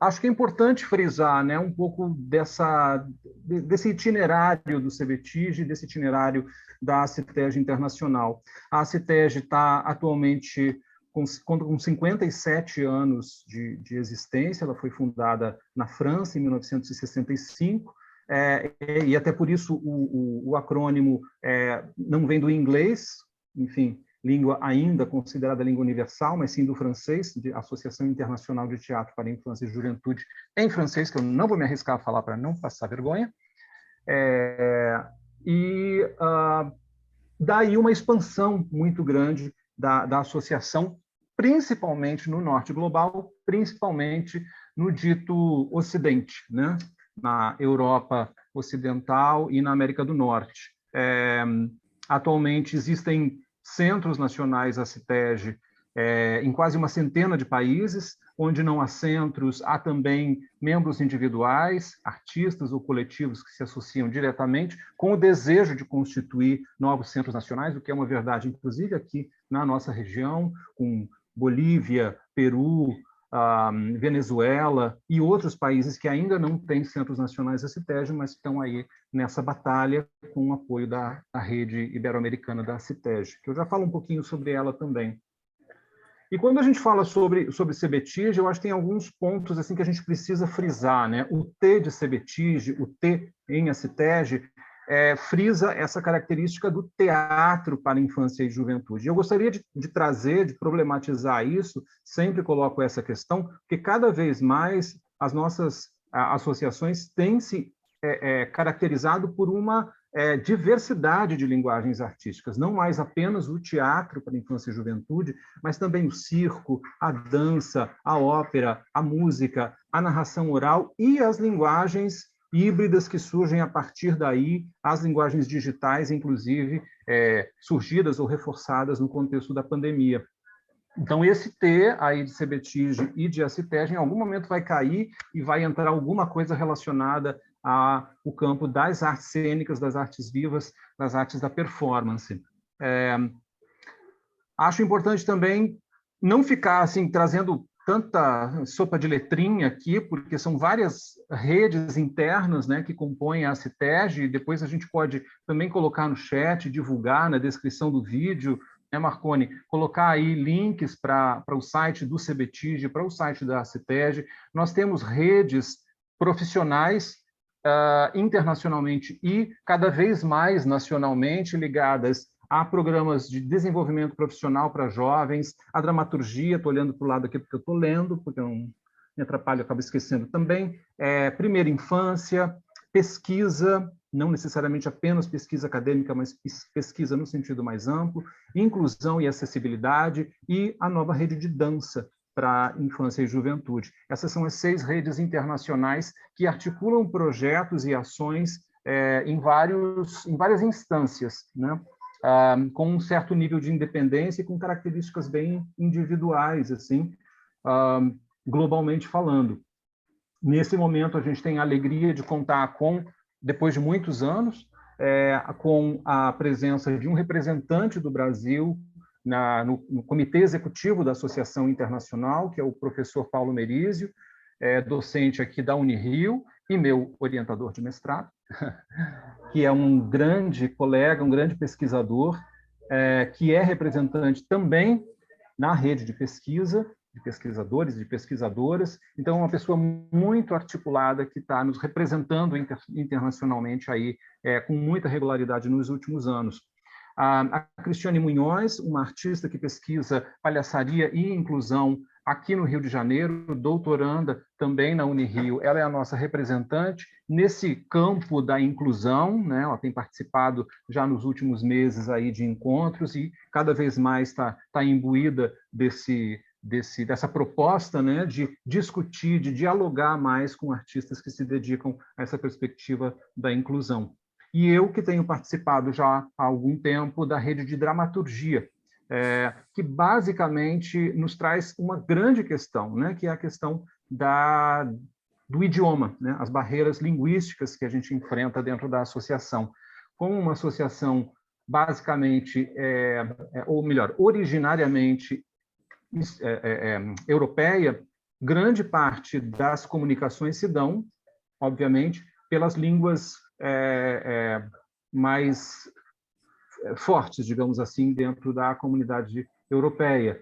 acho que é importante frisar, né, um pouco desse itinerário do CBTIG, desse itinerário da CITEG Internacional. A CITEG está atualmente com 57 anos de existência, ela foi fundada na França em 1965, e até por isso o acrônimo não vem do inglês, enfim, língua ainda considerada língua universal, mas sim do francês, de Associação Internacional de Teatro para a Infância e Juventude, em francês, que eu não vou me arriscar a falar para não passar vergonha. Daí uma expansão muito grande da associação, principalmente no norte global, principalmente no dito Ocidente, né? Na Europa Ocidental e na América do Norte. Atualmente existem centros nacionais da CITEG em quase uma centena de países, onde não há centros, há também membros individuais, artistas ou coletivos que se associam diretamente com o desejo de constituir novos centros nacionais, o que é uma verdade, inclusive, aqui na nossa região, com Bolívia, Peru, Venezuela e outros países que ainda não têm centros nacionais da CITEG, mas estão aí nessa batalha com o apoio da rede ibero-americana da CITEG, que eu já falo um pouquinho sobre ela também. E quando a gente fala sobre CBTIG, eu acho que tem alguns pontos assim que a gente precisa frisar, né? O T de CBTIG, o T em CITEG, frisa essa característica do teatro para a infância e juventude. Eu gostaria de trazer, de problematizar isso, sempre coloco essa questão, porque cada vez mais as nossas associações têm se caracterizado por uma diversidade de linguagens artísticas, não mais apenas o teatro para a infância e juventude, mas também o circo, a dança, a ópera, a música, a narração oral e as linguagens híbridas que surgem a partir daí, as linguagens digitais, inclusive, surgidas ou reforçadas no contexto da pandemia. Então, esse T aí de CBTIG e de CITEG, em algum momento vai cair e vai entrar alguma coisa relacionada ao campo das artes cênicas, das artes vivas, das artes da performance. Acho importante também não ficar assim trazendo tanta sopa de letrinha aqui, porque são várias redes internas, né, que compõem a CITEG, e depois a gente pode também colocar no chat, divulgar na descrição do vídeo, né, Marconi, colocar aí links para o site do CBTIG, para o site da CITEG. Nós temos redes profissionais internacionalmente e cada vez mais nacionalmente ligadas a programas de desenvolvimento profissional para jovens, a dramaturgia, estou olhando para o lado aqui porque eu estou lendo, porque eu não me atrapalho, eu acabo esquecendo também, primeira infância, pesquisa, não necessariamente apenas pesquisa acadêmica, mas pesquisa no sentido mais amplo, inclusão e acessibilidade e a nova rede de dança para infância e juventude. Essas são as 6 redes internacionais que articulam projetos e ações em várias instâncias, né? Com um certo nível de independência e com características bem individuais, assim, globalmente falando. Nesse momento, a gente tem a alegria de contar com, depois de muitos anos, com a presença de um representante do Brasil no Comitê Executivo da Associação Internacional, que é o professor Paulo Merizio, docente aqui da Unirio e meu orientador de mestrado, que é um grande colega, um grande pesquisador, que é representante também na rede de pesquisa pesquisadores e de pesquisadoras. Então, é uma pessoa muito articulada que está nos representando internacionalmente aí, com muita regularidade nos últimos anos. A Cristiane Munhoz, uma artista que pesquisa palhaçaria e inclusão aqui no Rio de Janeiro, doutoranda também na Unirio. Ela é a nossa representante nesse campo da inclusão, né? Ela tem participado já nos últimos meses aí de encontros e cada vez mais está imbuída dessa proposta, né, de discutir, de dialogar mais com artistas que se dedicam a essa perspectiva da inclusão. E eu que tenho participado já há algum tempo da rede de dramaturgia, que basicamente nos traz uma grande questão, né, que é a questão do idioma, né, as barreiras linguísticas que a gente enfrenta dentro da associação. Como uma associação basicamente, ou melhor, originariamente europeia, grande parte das comunicações se dão, obviamente, pelas línguas mais fortes, digamos assim, dentro da comunidade europeia.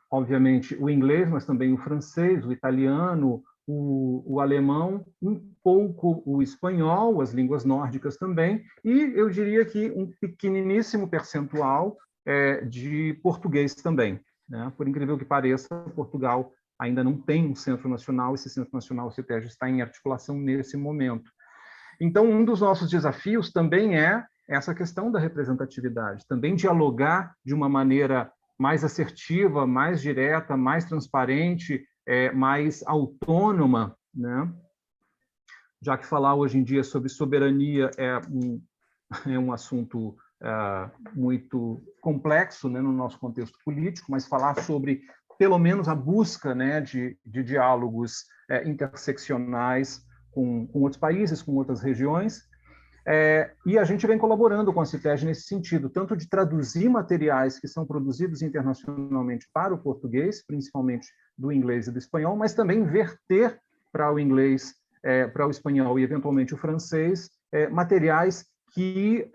Obviamente, o inglês, mas também o francês, o italiano, o alemão, um pouco o espanhol, as línguas nórdicas também, e eu diria que um pequeniníssimo percentual de português também, né? Por incrível que pareça, Portugal ainda não tem um centro nacional, esse centro nacional, o CETEG, está em articulação nesse momento. Então, um dos nossos desafios também é essa questão da representatividade, também dialogar de uma maneira mais assertiva, mais direta, mais transparente, mais autônoma, né? Já que falar hoje em dia sobre soberania é um assunto muito complexo, né, no nosso contexto político, mas falar sobre, pelo menos, a busca, né, de diálogos interseccionais com outros países, com outras regiões. E a gente vem colaborando com a CITEG nesse sentido, tanto de traduzir materiais que são produzidos internacionalmente para o português, principalmente do inglês e do espanhol, mas também verter para o inglês, para o espanhol e, eventualmente, o francês, materiais que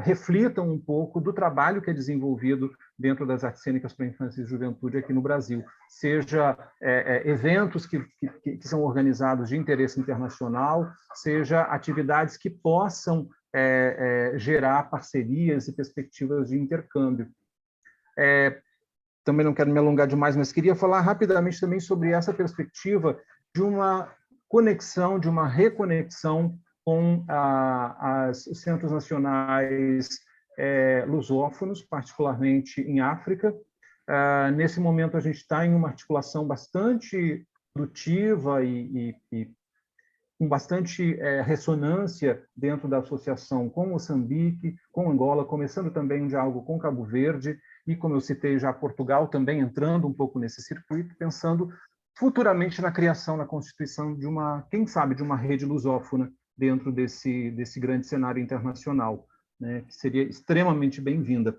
reflitam um pouco do trabalho que é desenvolvido dentro das artes cênicas para a infância e juventude aqui no Brasil, seja eventos que são organizados de interesse internacional, seja atividades que possam gerar parcerias e perspectivas de intercâmbio. Também não quero me alongar demais, mas queria falar rapidamente também sobre essa perspectiva de uma conexão, de uma reconexão com os centros nacionais lusófonos, particularmente em África. Nesse momento, a gente está em uma articulação bastante produtiva e com bastante ressonância dentro da associação com Moçambique, com Angola, começando também um diálogo com Cabo Verde e, como eu citei já, Portugal também entrando um pouco nesse circuito, pensando futuramente na criação, na constituição de quem sabe, de uma rede lusófona dentro desse grande cenário internacional, né, que seria extremamente bem-vinda.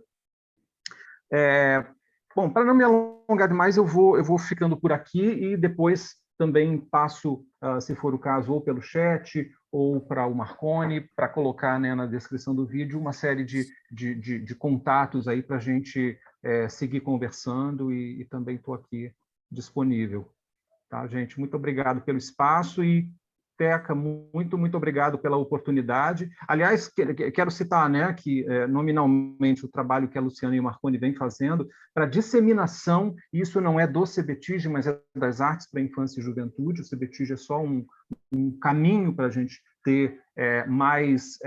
Bom, para não me alongar demais, eu vou ficando por aqui e depois também passo, se for o caso, ou pelo chat ou para o Marconi, para colocar, né, na descrição do vídeo uma série de contatos aí para a gente seguir conversando e também estou aqui disponível. Tá, gente? Muito obrigado pelo espaço e, Teca, muito, muito obrigado pela oportunidade. Aliás, quero citar, né, que nominalmente o trabalho que a Luciana e o Marconi vêm fazendo para disseminação, isso não é do CBTIG, mas é das artes para a infância e juventude. O CBTIG é só um caminho para a gente ter mais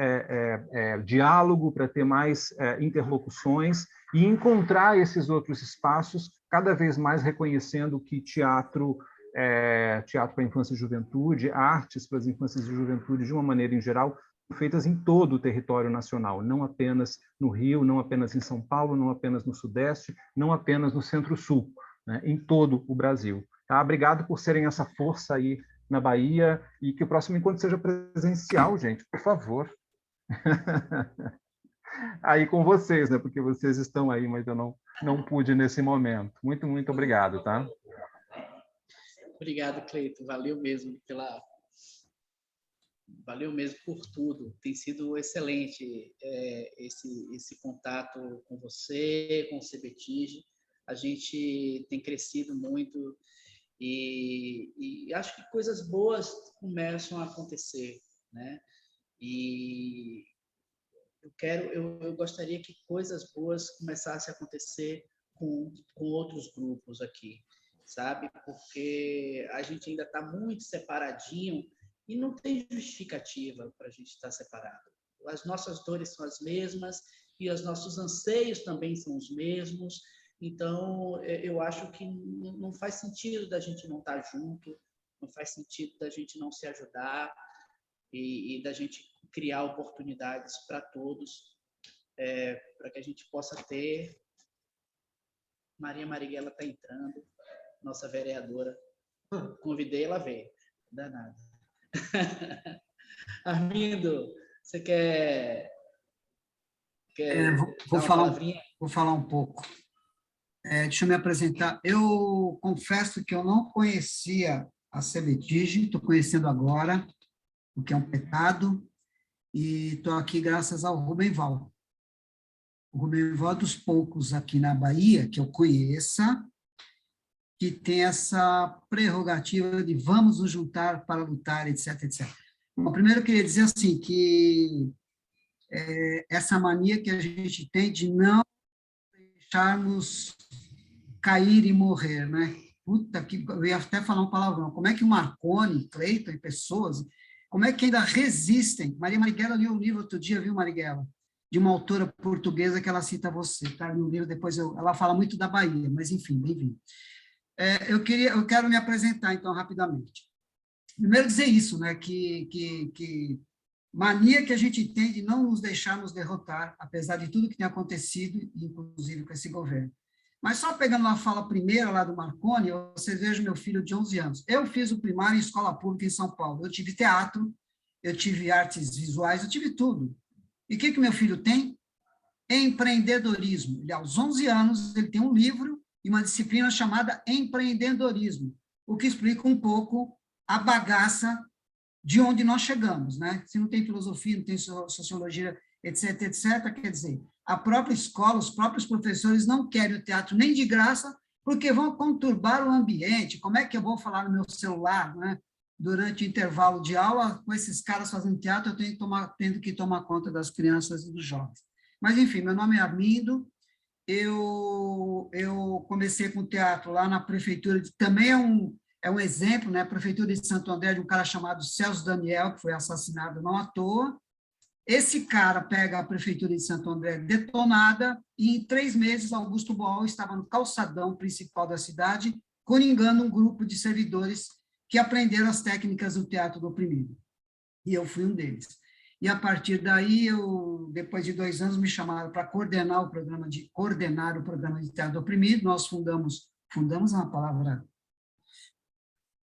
diálogo, para ter mais interlocuções e encontrar esses outros espaços, cada vez mais reconhecendo que teatro para a infância e juventude, artes para as infâncias e juventude, de uma maneira em geral, feitas em todo o território nacional, não apenas no Rio, não apenas em São Paulo, não apenas no Sudeste, não apenas no Centro-Sul, né, em todo o Brasil. Tá? Obrigado por serem essa força aí na Bahia e que o próximo encontro seja presencial, gente, por favor. Aí com vocês, né, porque vocês estão aí, mas eu não pude nesse momento. Muito, muito obrigado, tá? Obrigado, Cleito. Valeu mesmo por tudo. Tem sido excelente esse contato com você, com o CBTIG. A gente tem crescido muito e acho que coisas boas começam a acontecer, né? E eu gostaria que coisas boas começassem a acontecer com outros grupos aqui, sabe? Porque a gente ainda está muito separadinho e não tem justificativa para a gente estar separado. As nossas dores são as mesmas e os nossos anseios também são os mesmos. Então, eu acho que não faz sentido da gente não estar junto, não faz sentido da gente não se ajudar e da gente criar oportunidades para todos, para que a gente possa ter. Maria Marighella está entrando, nossa vereadora. Convidei, ela veio. Danada. Armindo, você quer vou falar um pouco. Deixa eu me apresentar. Eu confesso que eu não conhecia a CBTIG, estou conhecendo agora, o que é um pecado, e estou aqui graças ao Rubem Val. O Rubem Val é dos poucos aqui na Bahia que eu conheça, que tem essa prerrogativa de vamos nos juntar para lutar, etc, etc. Bom, primeiro eu queria dizer assim, que essa mania que a gente tem de não deixarmos cair e morrer, né? Puta que... Eu ia até falar um palavrão. Como é que o Marconi, Cleiton e pessoas, como é que ainda resistem? Maria Marighella leu um livro outro dia, viu, Marighella? De uma autora portuguesa que ela cita você, tá? No livro, depois ela fala muito da Bahia, mas enfim, bem-vindo. Eu quero me apresentar, então, rapidamente. Primeiro dizer isso, né? Que mania que a gente tem de não nos deixarmos derrotar, apesar de tudo que tem acontecido, inclusive com esse governo. Mas só pegando a fala primeira lá do Marconi, você veja meu filho de 11 anos. Eu fiz o primário em escola pública em São Paulo. Eu tive teatro, eu tive artes visuais, eu tive tudo. E o que meu filho tem? Empreendedorismo. Ele, aos 11 anos, ele tem um livro e uma disciplina chamada empreendedorismo, o que explica um pouco a bagaça de onde nós chegamos, né? Se não tem filosofia, não tem sociologia, etc, etc, quer dizer, a própria escola, os próprios professores não querem o teatro nem de graça, porque vão conturbar o ambiente. Como é que eu vou falar no meu celular, né? Durante o intervalo de aula, com esses caras fazendo teatro, eu tendo que tomar conta das crianças e dos jovens. Mas, enfim, meu nome é Armindo, eu comecei com teatro lá na prefeitura, também é um exemplo, né? A prefeitura de Santo André, de um cara chamado Celso Daniel, que foi assassinado não à toa. Esse cara pega a prefeitura de Santo André detonada e, em 3 meses, Augusto Boal estava no calçadão principal da cidade, coringando um grupo de servidores que aprenderam as técnicas do teatro do oprimido. E eu fui um deles. E, a partir daí, depois de 2 anos, me chamaram para coordenar o programa de teatro do oprimido. Nós fundamos é uma palavra...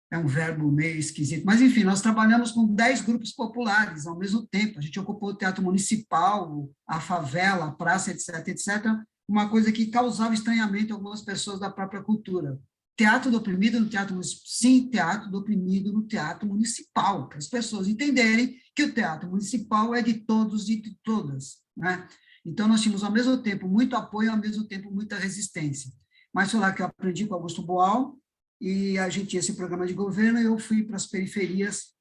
É um verbo meio esquisito. Mas, enfim, nós trabalhamos com 10 grupos populares ao mesmo tempo. A gente ocupou o Teatro Municipal, a favela, a praça, etc, etc. Uma coisa que causava estranhamento a algumas pessoas da própria cultura. Teatro do oprimido no teatro municipal. Sim, teatro do oprimido no teatro municipal. Para as pessoas entenderem que o teatro municipal é de todos e de todas, né? Então, nós tínhamos, ao mesmo tempo, muito apoio, ao mesmo tempo, muita resistência. Mas foi lá que eu aprendi com Augusto Boal, e a gente tinha esse programa de governo, e eu fui para as periferias.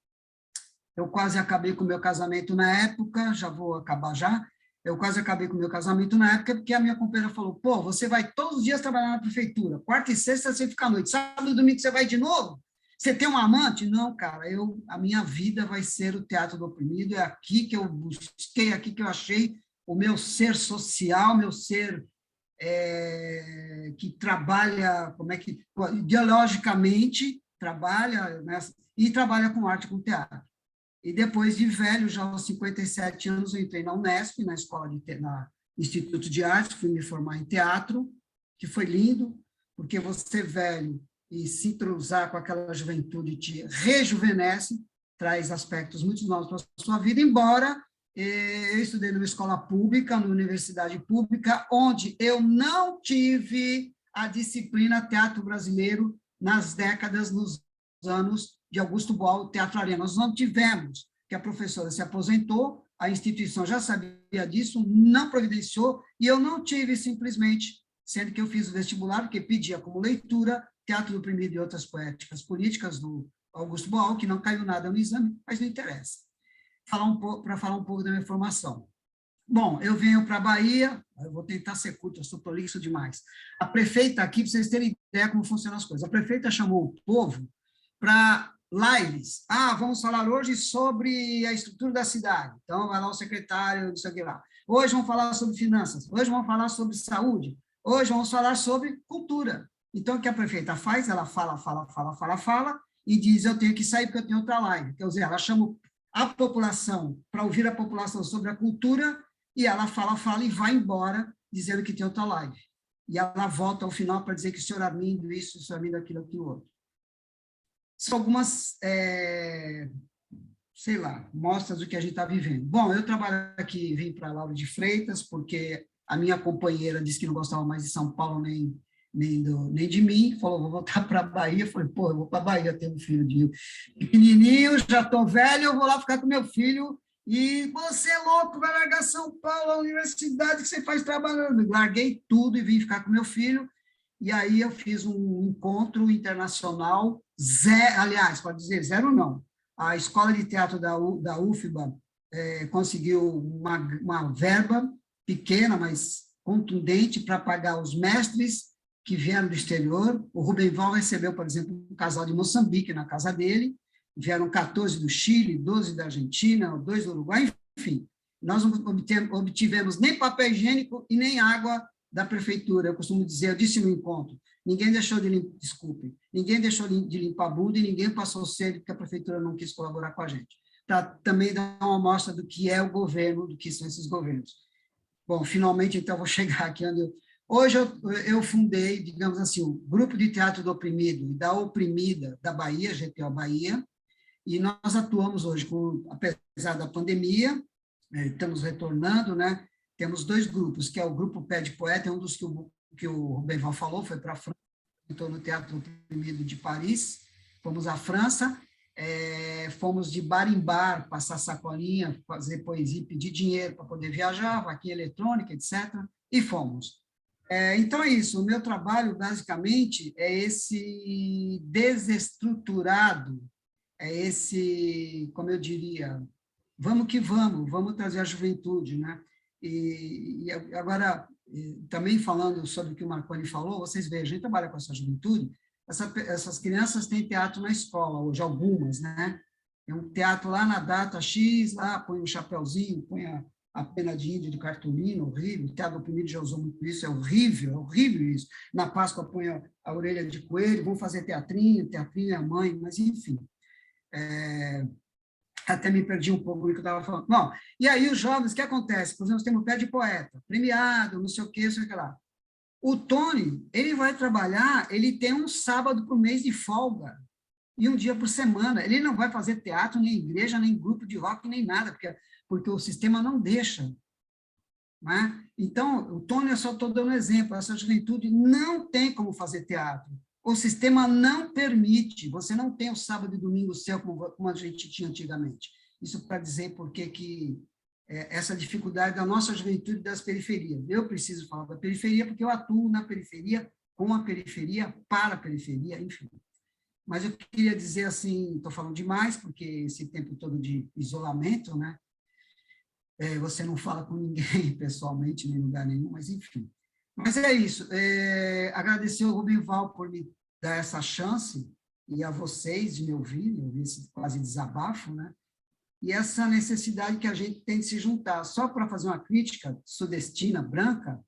Eu quase acabei com o meu casamento na época, já vou acabar já, eu quase acabei com o meu casamento na época, porque a minha companheira falou, pô, você vai todos os dias trabalhar na prefeitura, quarta e sexta você fica à noite, sábado e domingo você vai de novo? Você tem um amante? Não, cara, a minha vida vai ser o teatro do oprimido, é aqui que eu busquei, aqui que eu achei o meu ser social, meu ser... que trabalha, ideologicamente, trabalha, né, e trabalha com arte, com teatro. E depois de velho, já aos 57 anos, eu entrei na Unesp, na Instituto de Artes, fui me formar em teatro, que foi lindo, porque você velho e se entrosar com aquela juventude te rejuvenesce, traz aspectos muito novos para a sua vida, embora... Eu estudei numa escola pública, numa universidade pública, onde eu não tive a disciplina teatro brasileiro nos anos de Augusto Boal, Teatro Arena. Nós não tivemos, que a professora se aposentou, a instituição já sabia disso, não providenciou, e eu não tive simplesmente sendo que eu fiz o vestibular porque pedia como leitura Teatro do Oprimido e Outras Poéticas Políticas, do Augusto Boal, que não caiu nada no exame, mas não interessa. Para falar um pouco da minha formação. Bom, eu venho para a Bahia, eu vou tentar ser curto, eu sou prolixo demais. A prefeita aqui, para vocês terem ideia como funcionam as coisas, a prefeita chamou o povo para lives. Vamos falar hoje sobre a estrutura da cidade. Então, vai lá o secretário, não sei o que lá. Hoje vamos falar sobre finanças, hoje vamos falar sobre saúde, hoje vamos falar sobre cultura. Então, o que a prefeita faz? Ela fala, e diz, eu tenho que sair porque eu tenho outra live. Quer dizer, ela chama a população para ouvir a população sobre a cultura, e ela fala e vai embora, dizendo que tem outra live. E ela volta ao final para dizer que o senhor Armindo isso, o senhor Armindo aquilo, outro. São algumas, sei lá, mostras do que a gente está vivendo. Bom, eu trabalho aqui, vim para Lauro de Freitas, porque a minha companheira disse que não gostava mais de São Paulo nem de mim, falou, vou voltar para a Bahia. Eu falei, pô, eu vou para a Bahia, tenho um filho de pequenininho, já estou velho, eu vou lá ficar com meu filho, e você é louco, vai largar São Paulo, a universidade que você faz trabalhando. Larguei tudo e vim ficar com meu filho, e aí eu fiz um encontro internacional, aliás, pode dizer zero não, a Escola de Teatro da UFBA conseguiu uma verba pequena, mas contundente, para pagar os mestres que vieram do exterior. O Rubenval recebeu, por exemplo, um casal de Moçambique na casa dele, vieram 14 do Chile, 12 da Argentina, 2 do Uruguai, enfim. Nós não obtivemos nem papel higiênico e nem água da prefeitura. Eu costumo dizer, eu disse no encontro, ninguém deixou de limpar a bunda e ninguém passou sede porque a prefeitura não quis colaborar com a gente. Para também dar uma amostra do que é o governo, do que são esses governos. Bom, finalmente, então, vou chegar aqui onde Hoje eu fundei, digamos assim, o Grupo de Teatro do Oprimido e da Oprimida da Bahia, GTO Bahia, e nós atuamos hoje, apesar da pandemia, estamos retornando, né? Temos 2 grupos, que é o Grupo Pé de Poeta, é um dos que o Rubenval falou, foi para a França, entrou no Teatro do Oprimido de Paris, fomos à França, fomos de bar em bar, passar sacolinha, fazer poesia, pedir dinheiro para poder viajar, vaquinha eletrônica, etc., e fomos. Então, é isso. O meu trabalho, basicamente, é esse desestruturado, é esse, como eu diria, vamos que vamos trazer a juventude, né? E agora, também falando sobre o que o Marconi falou, vocês vejam, a gente trabalha com essa juventude, essas crianças têm teatro na escola, hoje algumas, né? É um teatro lá na data X, lá põe um chapéuzinho, põe a pena de índio de cartolina, horrível. O Teatro Oprimido já usou muito isso, é horrível isso. Na Páscoa põe a orelha de coelho, vão fazer teatrinho é a mãe, mas enfim. Até me perdi um pouco do que eu estava falando. Bom, e aí os jovens, o que acontece? Por exemplo, nós temos o Pé de Poeta, premiado, não sei o que lá. O Tony, ele vai trabalhar, ele tem um sábado por mês de folga, e um dia por semana. Ele não vai fazer teatro, nem igreja, nem grupo de rock, nem nada, porque o sistema não deixa. Né? Então, o Tony, eu só estou dando um exemplo, essa juventude não tem como fazer teatro. O sistema não permite, você não tem o sábado e domingo seu como a gente tinha antigamente. Isso para dizer por que essa dificuldade da nossa juventude das periferias. Eu preciso falar da periferia porque eu atuo na periferia, com a periferia, para a periferia, enfim. Mas eu queria dizer assim, estou falando demais, porque esse tempo todo de isolamento, né? Você não fala com ninguém pessoalmente, em lugar nenhum, mas enfim. Mas é isso. Agradecer ao Rubenval por me dar essa chance, e a vocês de me ouvir esse quase desabafo, né? E essa necessidade que a gente tem de se juntar. Só para fazer uma crítica sudestina, branca,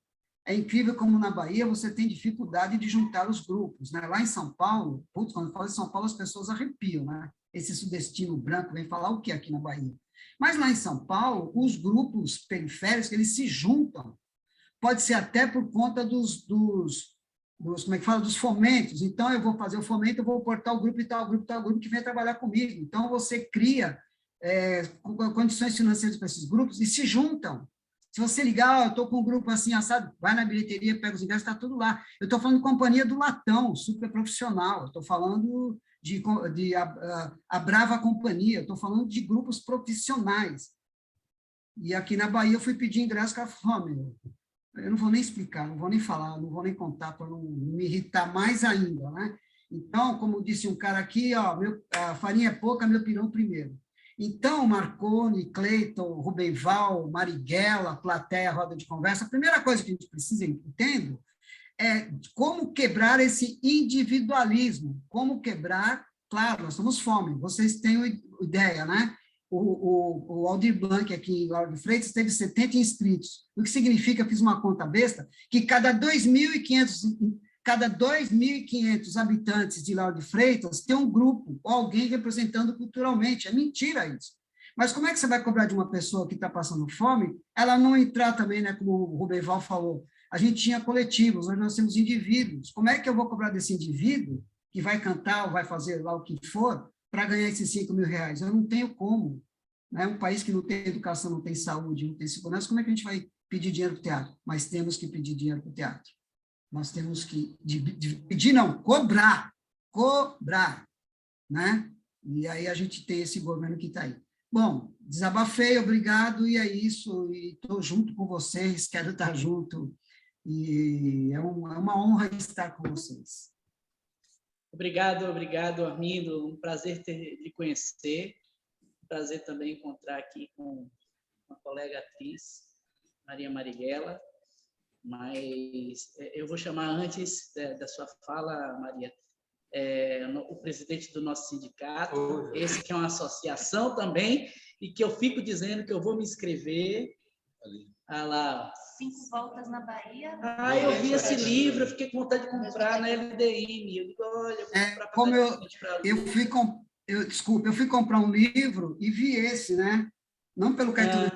é incrível como na Bahia você tem dificuldade de juntar os grupos, né? Lá em São Paulo, quando eu falo em São Paulo, as pessoas arrepiam, né? Esse sudestino branco vem falar o que aqui na Bahia? Mas lá em São Paulo, os grupos periféricos, eles se juntam. Pode ser até por conta dos como é que fala? Dos fomentos. Então, eu vou fazer o fomento, eu vou pôr tal grupo e tal grupo que vem trabalhar comigo. Então, você cria condições financeiras para esses grupos e se juntam. Se você ligar, eu estou com um grupo assim, assado, vai na bilheteria, pega os ingressos, está tudo lá. Eu estou falando de Companhia do Latão, super profissional. Eu estou falando de a Brava Companhia, eu estou falando de grupos profissionais. E aqui na Bahia eu fui pedir ingresso com a fome. eu não vou nem explicar, não vou nem falar, não vou nem contar para não me irritar mais ainda, né? Então, como disse um cara aqui, ó, a farinha é pouca, meu pirão primeiro. Então, Marconi, Cleiton, Rubenval, Marighella, plateia, roda de conversa, a primeira coisa que a gente precisa entender é como quebrar esse individualismo, como quebrar, claro, nós somos fome, vocês têm ideia, né? O Aldir Blanc, aqui em Lauro de Freitas, teve 70 inscritos, o que significa, fiz uma conta besta, que cada 2.500 habitantes de Lauro de Freitas tem um grupo, ou alguém representando culturalmente. É mentira isso. Mas como é que você vai cobrar de uma pessoa que está passando fome, ela não entrar também, né, como o Rubenval falou, a gente tinha coletivos, hoje nós temos indivíduos. Como é que eu vou cobrar desse indivíduo, que vai cantar ou vai fazer lá o que for, para ganhar esses 5 mil reais? Eu não tenho como. É um país que não tem educação, não tem saúde, não tem segurança, como é que a gente vai pedir dinheiro para o teatro? Mas temos que pedir dinheiro para o teatro. Nós temos que pedir, não, cobrar, né? E aí a gente tem esse governo que está aí. Bom, desabafei, obrigado, e é isso, e estou junto com vocês, quero estar junto, e é uma honra estar com vocês. Obrigado, Armindo, um prazer lhe conhecer, um prazer também encontrar aqui com uma colega atriz, Maria Marighella, mas eu vou chamar antes da sua fala, Maria, o presidente do nosso sindicato, esse que é uma associação também, e que eu fico dizendo que eu vou me inscrever. Ah lá. 5 voltas na Bahia. Eu vi esse livro, eu fiquei com vontade de comprar na LDM. Eu digo, olha, eu vou comprar como eu fui comprar um livro e vi esse, né? Não pelo Caetano,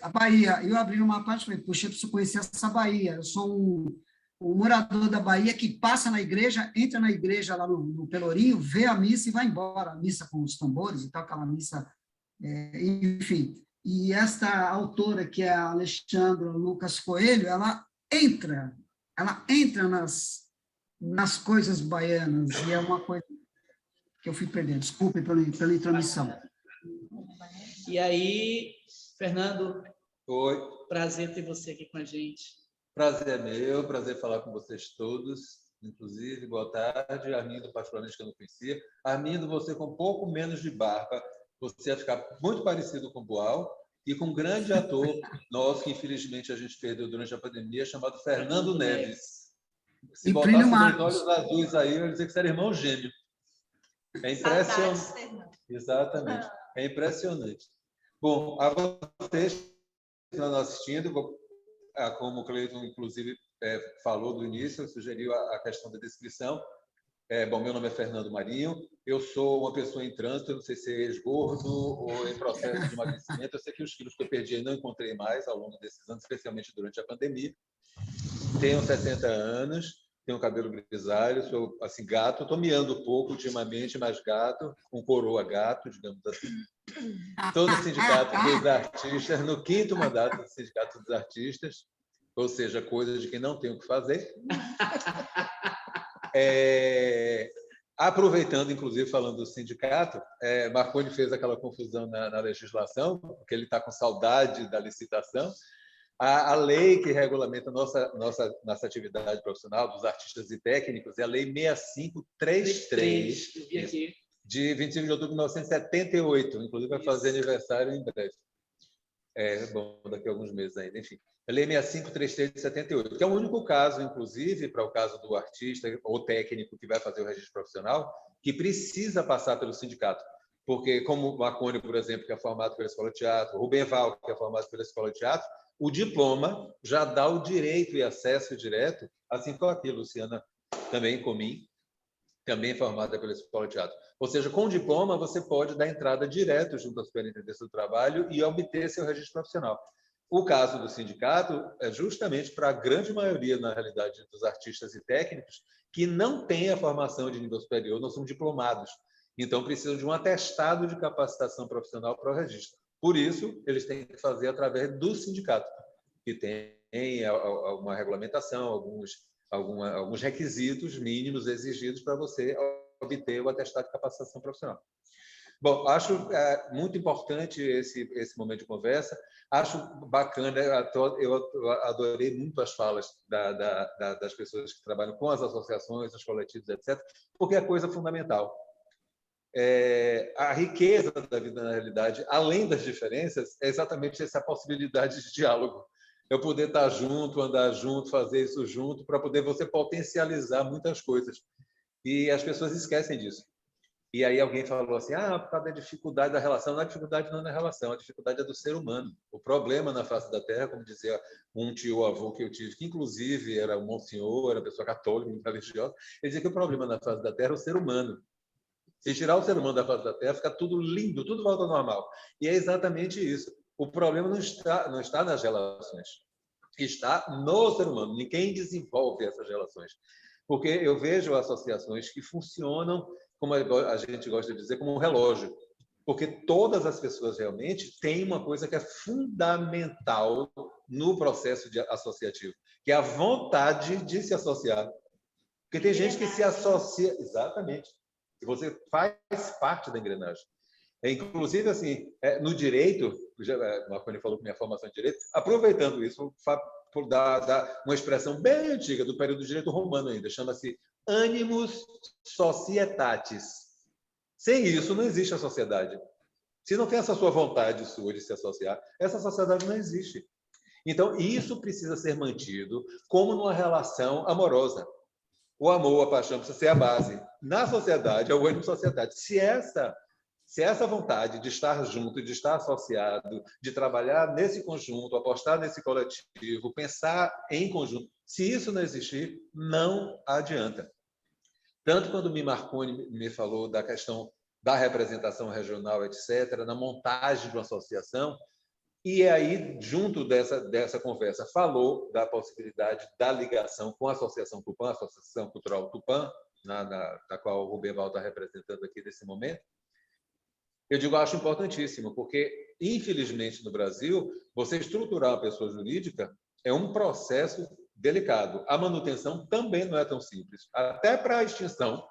a Bahia. Eu abri uma parte e falei, puxa, eu preciso conhecer essa Bahia. Eu sou um morador da Bahia que passa na igreja, entra na igreja lá no Pelourinho, vê a missa e vai embora. A missa com os tambores e tal, aquela missa, enfim. E esta autora, que é a Alexandra Lucas Coelho, ela entra nas coisas baianas, e é uma coisa que eu fui perdendo. Desculpe pela intromissão. E aí, Fernando, Oi. Prazer ter você aqui com a gente. Prazer é meu, prazer falar com vocês todos, inclusive, boa tarde. Armindo, particularmente, que eu não conhecia. Armindo, você com um pouco menos de barba, você ia ficar muito parecido com o Boal e com um grande ator nosso, que infelizmente a gente perdeu durante a pandemia, chamado Fernando Neves. Se botasse dois olhos azuis aí, eu ia dizer que você era irmão gêmeo. É impressionante. Exatamente. É impressionante. Bom, a vocês que estão assistindo, como o Cleiton, inclusive, falou do início, sugeriu a questão da descrição. Bom, meu nome é Fernando Marinho, eu sou uma pessoa em trânsito, eu não sei se é ex-gordo ou em processo de emagrecimento, eu sei que os quilos que eu perdi não encontrei mais ao longo desses anos, especialmente durante a pandemia. Tenho 60 anos, tenho cabelo grisalho, sou assim, gato, estou miando pouco ultimamente, mas gato, um coroa gato, digamos assim. Estou no Sindicato dos Artistas, no 5º mandato do Sindicato dos Artistas, ou seja, coisa de quem não tem o que fazer. Aproveitando, inclusive, falando do sindicato, Marconi fez aquela confusão na legislação, porque ele está com saudade da licitação. A lei que regulamenta nossa atividade profissional dos artistas e técnicos é a Lei 6533, de 25 de outubro de 1978, inclusive vai fazer aniversário em breve. Bom, daqui a alguns meses ainda, enfim. A Lei 6533 de 78, que é o único caso, inclusive, para o caso do artista ou técnico que vai fazer o registro profissional, que precisa passar pelo sindicato. Porque, como o Marconi, por exemplo, que é formado pela Escola de Teatro, o Rubenval, que é formado pela Escola de Teatro, o diploma já dá o direito e acesso direto, assim como aqui, Luciana, também Comim, também formada pela Escola de Teatro. Ou seja, com o diploma, você pode dar entrada direto junto à Superintendência do Trabalho e obter seu registro profissional. O caso do sindicato é justamente para a grande maioria, na realidade, dos artistas e técnicos que não têm a formação de nível superior, não são diplomados. Então, precisam de um atestado de capacitação profissional para o registro. Por isso, eles têm que fazer através do sindicato, que tem alguma regulamentação, alguns requisitos mínimos exigidos para você obter o atestado de capacitação profissional. Bom, acho muito importante esse momento de conversa. Acho bacana, eu adorei muito as falas das pessoas que trabalham com as associações, os coletivos, etc., porque é coisa fundamental. A riqueza da vida, na realidade, além das diferenças, é exatamente essa possibilidade de diálogo. Eu poder estar junto, andar junto, fazer isso junto, para poder você potencializar muitas coisas. E as pessoas esquecem disso. E aí alguém falou assim, por causa da dificuldade da relação. A dificuldade não é na relação, a dificuldade é do ser humano. O problema na face da Terra, como dizia um tio-avô que eu tive, que inclusive era um monsenhor, era pessoa católica, muito religiosa, ele dizia que o problema na face da Terra é o ser humano. Se tirar o ser humano da face da Terra, fica tudo lindo, tudo volta ao normal. E é exatamente isso. O problema não está nas relações, está no ser humano. Ninguém desenvolve essas relações. Porque eu vejo associações que funcionam, como a gente gosta de dizer, como um relógio. Porque todas as pessoas realmente têm uma coisa que é fundamental no processo associativo, que é a vontade de se associar. Porque tem gente que se associa... Exatamente. E você faz parte da engrenagem. Inclusive, assim, no direito, o Marconi falou que minha formação de direito, aproveitando isso, por dar uma expressão bem antiga, do período do direito romano ainda, chama-se animus societatis. Sem isso, não existe a sociedade. Se não tem essa sua vontade sua de se associar, essa sociedade não existe. Então, isso precisa ser mantido como numa relação amorosa. O amor, a paixão precisa ser a base. Na sociedade, é o ânimo sociedade. Se essa vontade de estar junto, de estar associado, de trabalhar nesse conjunto, apostar nesse coletivo, pensar em conjunto, se isso não existir, não adianta. Tanto quando o Marconi me falou da questão da representação regional, etc., na montagem de uma associação, e aí, junto dessa conversa, falou da possibilidade da ligação com a Associação Tupã, a Associação Cultural Tupã, na qual o Rubem Val está representando aqui nesse momento. Eu digo, acho importantíssimo, porque, infelizmente, no Brasil, você estruturar uma pessoa jurídica é um processo delicado. A manutenção também não é tão simples. Até para a extinção,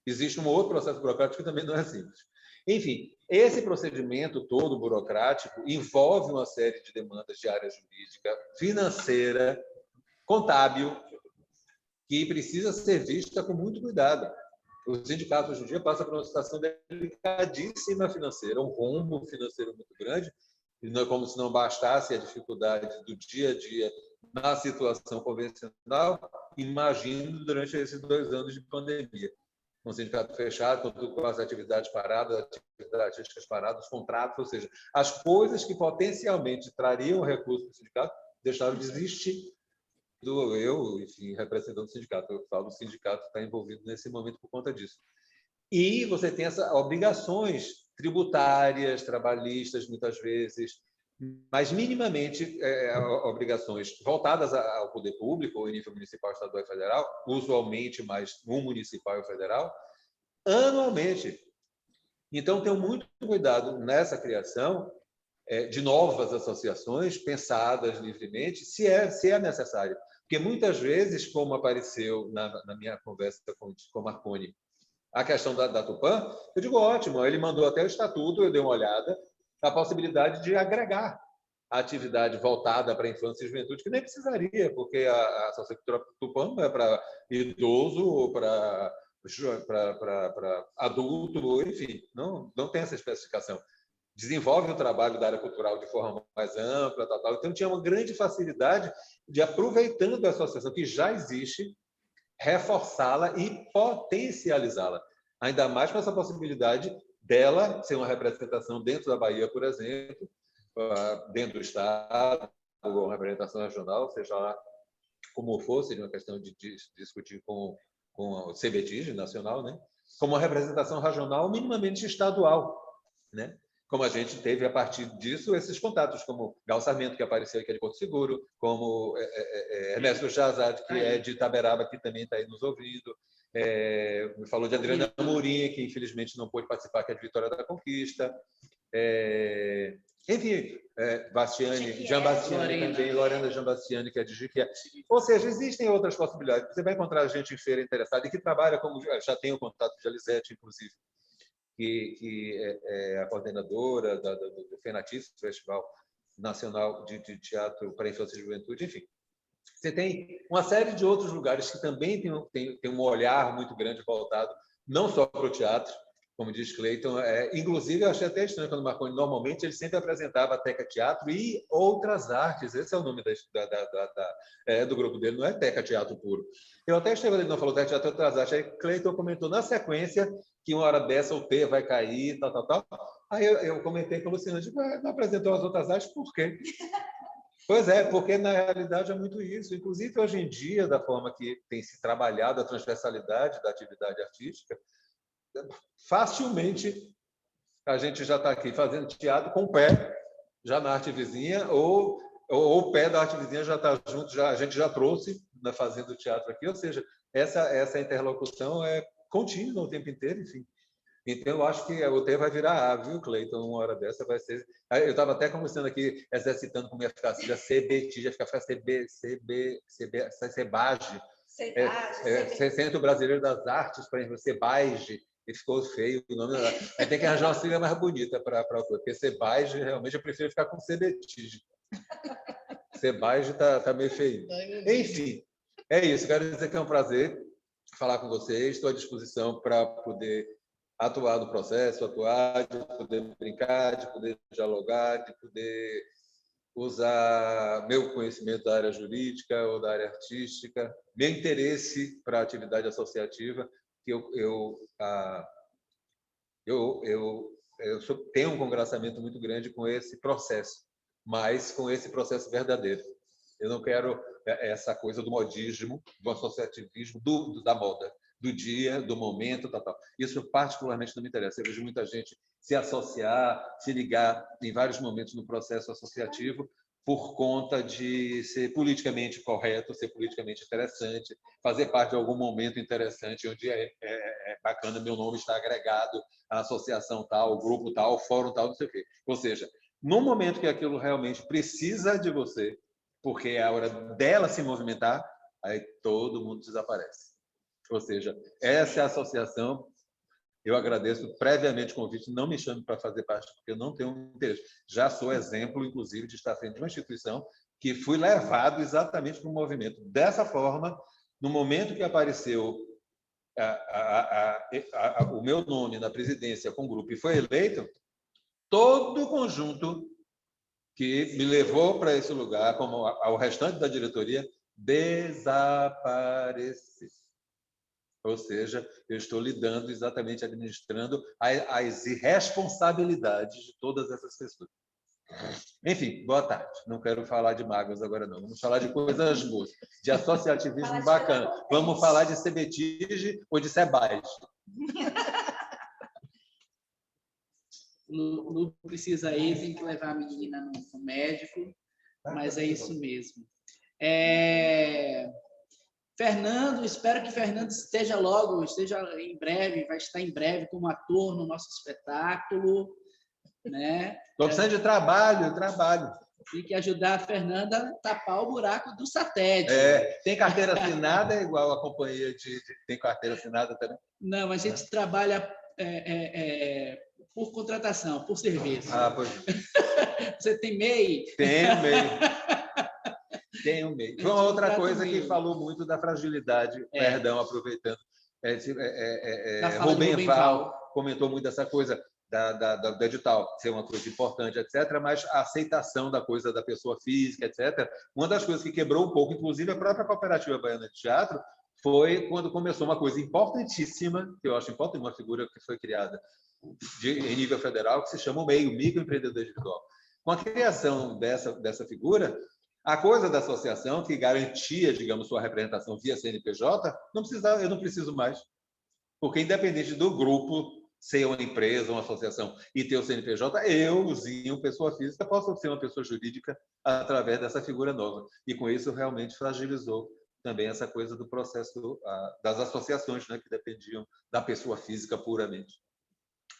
existe um outro processo burocrático que também não é simples. Enfim, esse procedimento todo burocrático envolve uma série de demandas de área jurídica, financeira, contábil, que precisa ser vista com muito cuidado. O sindicato hoje em dia passa por uma situação delicadíssima financeira, um rombo financeiro muito grande, e não é como se não bastasse a dificuldade do dia a dia na situação convencional, imagino durante esses 2 anos de pandemia. Com o sindicato fechado, com as atividades paradas, atividades artísticas paradas, os contratos, ou seja, as coisas que potencialmente trariam recurso para o sindicato deixaram de existir. Eu, enfim, representando o sindicato, eu falo, o sindicato está envolvido nesse momento por conta disso. E você tem essas obrigações tributárias, trabalhistas, muitas vezes, mas minimamente obrigações voltadas ao poder público, ou em nível municipal, estadual e federal, usualmente mais no municipal e federal, anualmente. Então, tenho muito cuidado nessa criação de novas associações pensadas livremente, se é necessário. Porque muitas vezes, como apareceu na minha conversa com o Marconi, a questão da Tupã, eu digo, ótimo, ele mandou até o estatuto, eu dei uma olhada, a possibilidade de agregar a atividade voltada para a infância e juventude, que nem precisaria, porque a Associação Tupã não é para idoso ou para adulto, enfim, não tem essa especificação. Desenvolve o trabalho da área cultural de forma mais ampla, tal. Então, tinha uma grande facilidade de, aproveitando a associação que já existe, reforçá-la e potencializá-la. Ainda mais com essa possibilidade dela ser uma representação dentro da Bahia, por exemplo, dentro do Estado, ou uma representação regional, seja lá como for, seria uma questão de discutir com o CBTIG nacional, né? Como uma representação regional minimamente estadual, né? Como a gente teve, a partir disso, esses contatos, como Gal Sarmento, que apareceu aqui de Porto Seguro, como Ernesto Jazad, que é de Itaberaba, que também está aí nos ouvindo, me falou de Adriana Amorim, que infelizmente não pôde participar, que é de Vitória da Conquista, enfim, Jean Bastiani também, Lorena Jean Bastiani, que é de Jiquié. Ou seja, existem outras possibilidades. Você vai encontrar gente em feira interessada e que trabalha, como já tem o contato de Alisete, inclusive, que é a coordenadora do FENATIS, Festival Nacional de Teatro para a Infância e Juventude, enfim. Você tem uma série de outros lugares que também tem um olhar muito grande voltado não só para o teatro, como diz Cleiton. Inclusive, eu achei até estranho quando Marconi, normalmente, ele sempre apresentava a Teca Teatro e outras artes. Esse é o nome do grupo dele, não é Teca Teatro puro. Eu até estranho quando ele não falou Teca Teatro e outras artes. Aí Cleiton comentou na sequência que uma hora dessa o T vai cair, tal, tal, tal. Aí eu comentei com o Luciano, não apresentou as outras artes, por quê? Pois é, porque na realidade é muito isso. Inclusive, hoje em dia, da forma que tem se trabalhado a transversalidade da atividade artística, facilmente a gente já está aqui fazendo teatro com o pé já na arte vizinha, ou o pé da arte vizinha já está junto, a gente já trouxe fazendo teatro aqui, ou seja, essa interlocução é contínua o tempo inteiro, enfim. Então, eu acho que o T vai virar A, viu, Cleiton? Uma hora dessa vai ser... Eu estava até conversando aqui, exercitando como ia ficar, se ia CBT, ia ficar CEBAGE. Centro Brasileiro das Artes, por exemplo, CEBAGE, e ficou feio o nome. Aí tem que arranjar uma sigla mais bonita para porque CEBAGE, realmente, eu prefiro ficar com CBT. CEBAGE está meio feio. Enfim, é isso. Quero dizer que é um prazer falar com vocês. Estou à disposição para poder atuar no processo, de poder brincar, de poder dialogar, de poder usar meu conhecimento da área jurídica ou da área artística, meu interesse para a atividade associativa, que eu tenho um congraçamento muito grande com esse processo, mas com esse processo verdadeiro. Eu não quero essa coisa do modismo, do associativismo, da moda, do dia, do momento, tal, tal. Isso particularmente não me interessa. Eu vejo muita gente se associar, se ligar em vários momentos no processo associativo por conta de ser politicamente correto, ser politicamente interessante, fazer parte de algum momento interessante onde é bacana meu nome estar agregado à associação tal, ao grupo tal, ao fórum tal, não sei o quê. Ou seja, no momento que aquilo realmente precisa de você, porque é a hora dela se movimentar, aí todo mundo desaparece. Ou seja, essa é a associação. Eu agradeço previamente o convite, não me chame para fazer parte, porque eu não tenho interesse. Já sou exemplo, inclusive, de estar frente de uma instituição que fui levado exatamente para o movimento. Dessa forma, no momento que apareceu o meu nome na presidência com o grupo e foi eleito, todo o conjunto que me levou para esse lugar, como ao restante da diretoria, desapareceu. Ou seja, eu estou lidando, exatamente administrando as irresponsabilidades de todas essas pessoas. Enfim, boa tarde. Não quero falar de mágoas agora, não. Vamos falar de coisas boas, de associativismo bacana. Vamos falar de CBTIGE ou de SEBAGE. Não precisa ir, tem que levar a menina no médico, mas é isso mesmo. Fernando, espero que Fernando esteja em breve, vai estar em breve como ator no nosso espetáculo, né? Estou precisando de trabalho. Tem que ajudar a Fernanda a tapar o buraco do satélite. Tem carteira assinada, é igual a companhia tem carteira assinada também? Não, a gente trabalha por contratação, por serviço. Pois. Você tem MEI? Tenho MEI. Foi uma outra coisa que falou muito da fragilidade, perdão, aproveitando. Rubem Val comentou muito dessa coisa do edital ser uma coisa importante, etc., mas a aceitação da coisa da pessoa física, etc. Uma das coisas que quebrou um pouco, inclusive a própria Cooperativa Baiana de Teatro, foi quando começou uma coisa importantíssima, que eu acho importante, uma figura que foi criada em nível federal, que se chama o MEI, o Microempreendedor Individual. Com a criação dessa figura, a coisa da associação, que garantia, digamos, sua representação via CNPJ, eu não preciso mais. Porque, independente do grupo ser uma empresa, uma associação e ter o CNPJ, euzinho, pessoa física, posso ser uma pessoa jurídica através dessa figura nova. E, com isso, realmente fragilizou também essa coisa do processo das associações, né, que dependiam da pessoa física puramente.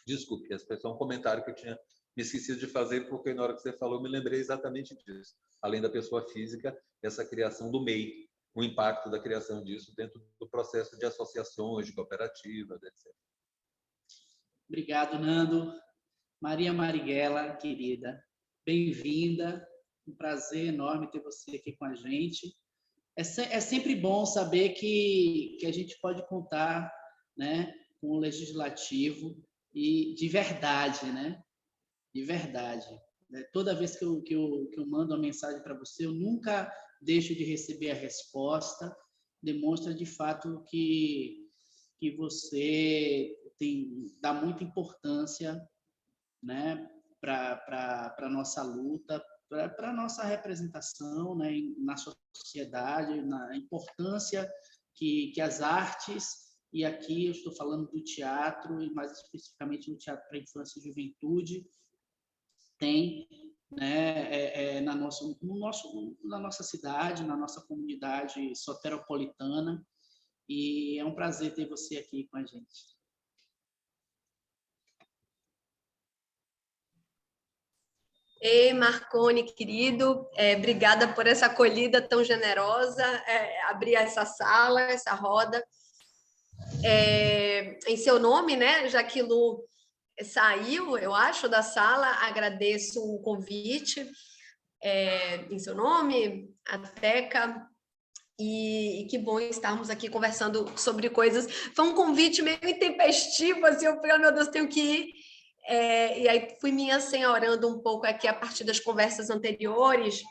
Desculpe, esse foi só um comentário que eu tinha me esquecido de fazer, porque na hora que você falou, me lembrei exatamente disso. Além da pessoa física, essa criação do MEI, o impacto da criação disso dentro do processo de associações, de cooperativas, etc. Obrigado, Nando. Maria Marighella, querida, bem-vinda. Um prazer enorme ter você aqui com a gente. É sempre bom saber que a gente pode contar, né, com o legislativo e de verdade, né? De verdade. Toda vez que eu mando uma mensagem para você, eu nunca deixo de receber a resposta. Demonstra de fato que você dá muita importância, né, para a nossa luta, para a nossa representação, né, na sociedade, na importância que as artes, e aqui eu estou falando do teatro, e mais especificamente do teatro para infância e juventude, tem, né, na nossa cidade, na nossa comunidade soteropolitana, e é um prazer ter você aqui com a gente. Ei, Marconi, querido, obrigada por essa acolhida tão generosa, abrir essa sala, essa roda. Em seu nome, né, já que Lu saiu, eu acho, da sala, agradeço o convite, em seu nome, a Teca, e que bom estarmos aqui conversando sobre coisas. Foi um convite meio intempestivo, assim, eu falei, oh, meu Deus, tenho que ir. E aí fui me assenhorando um pouco aqui a partir das conversas anteriores,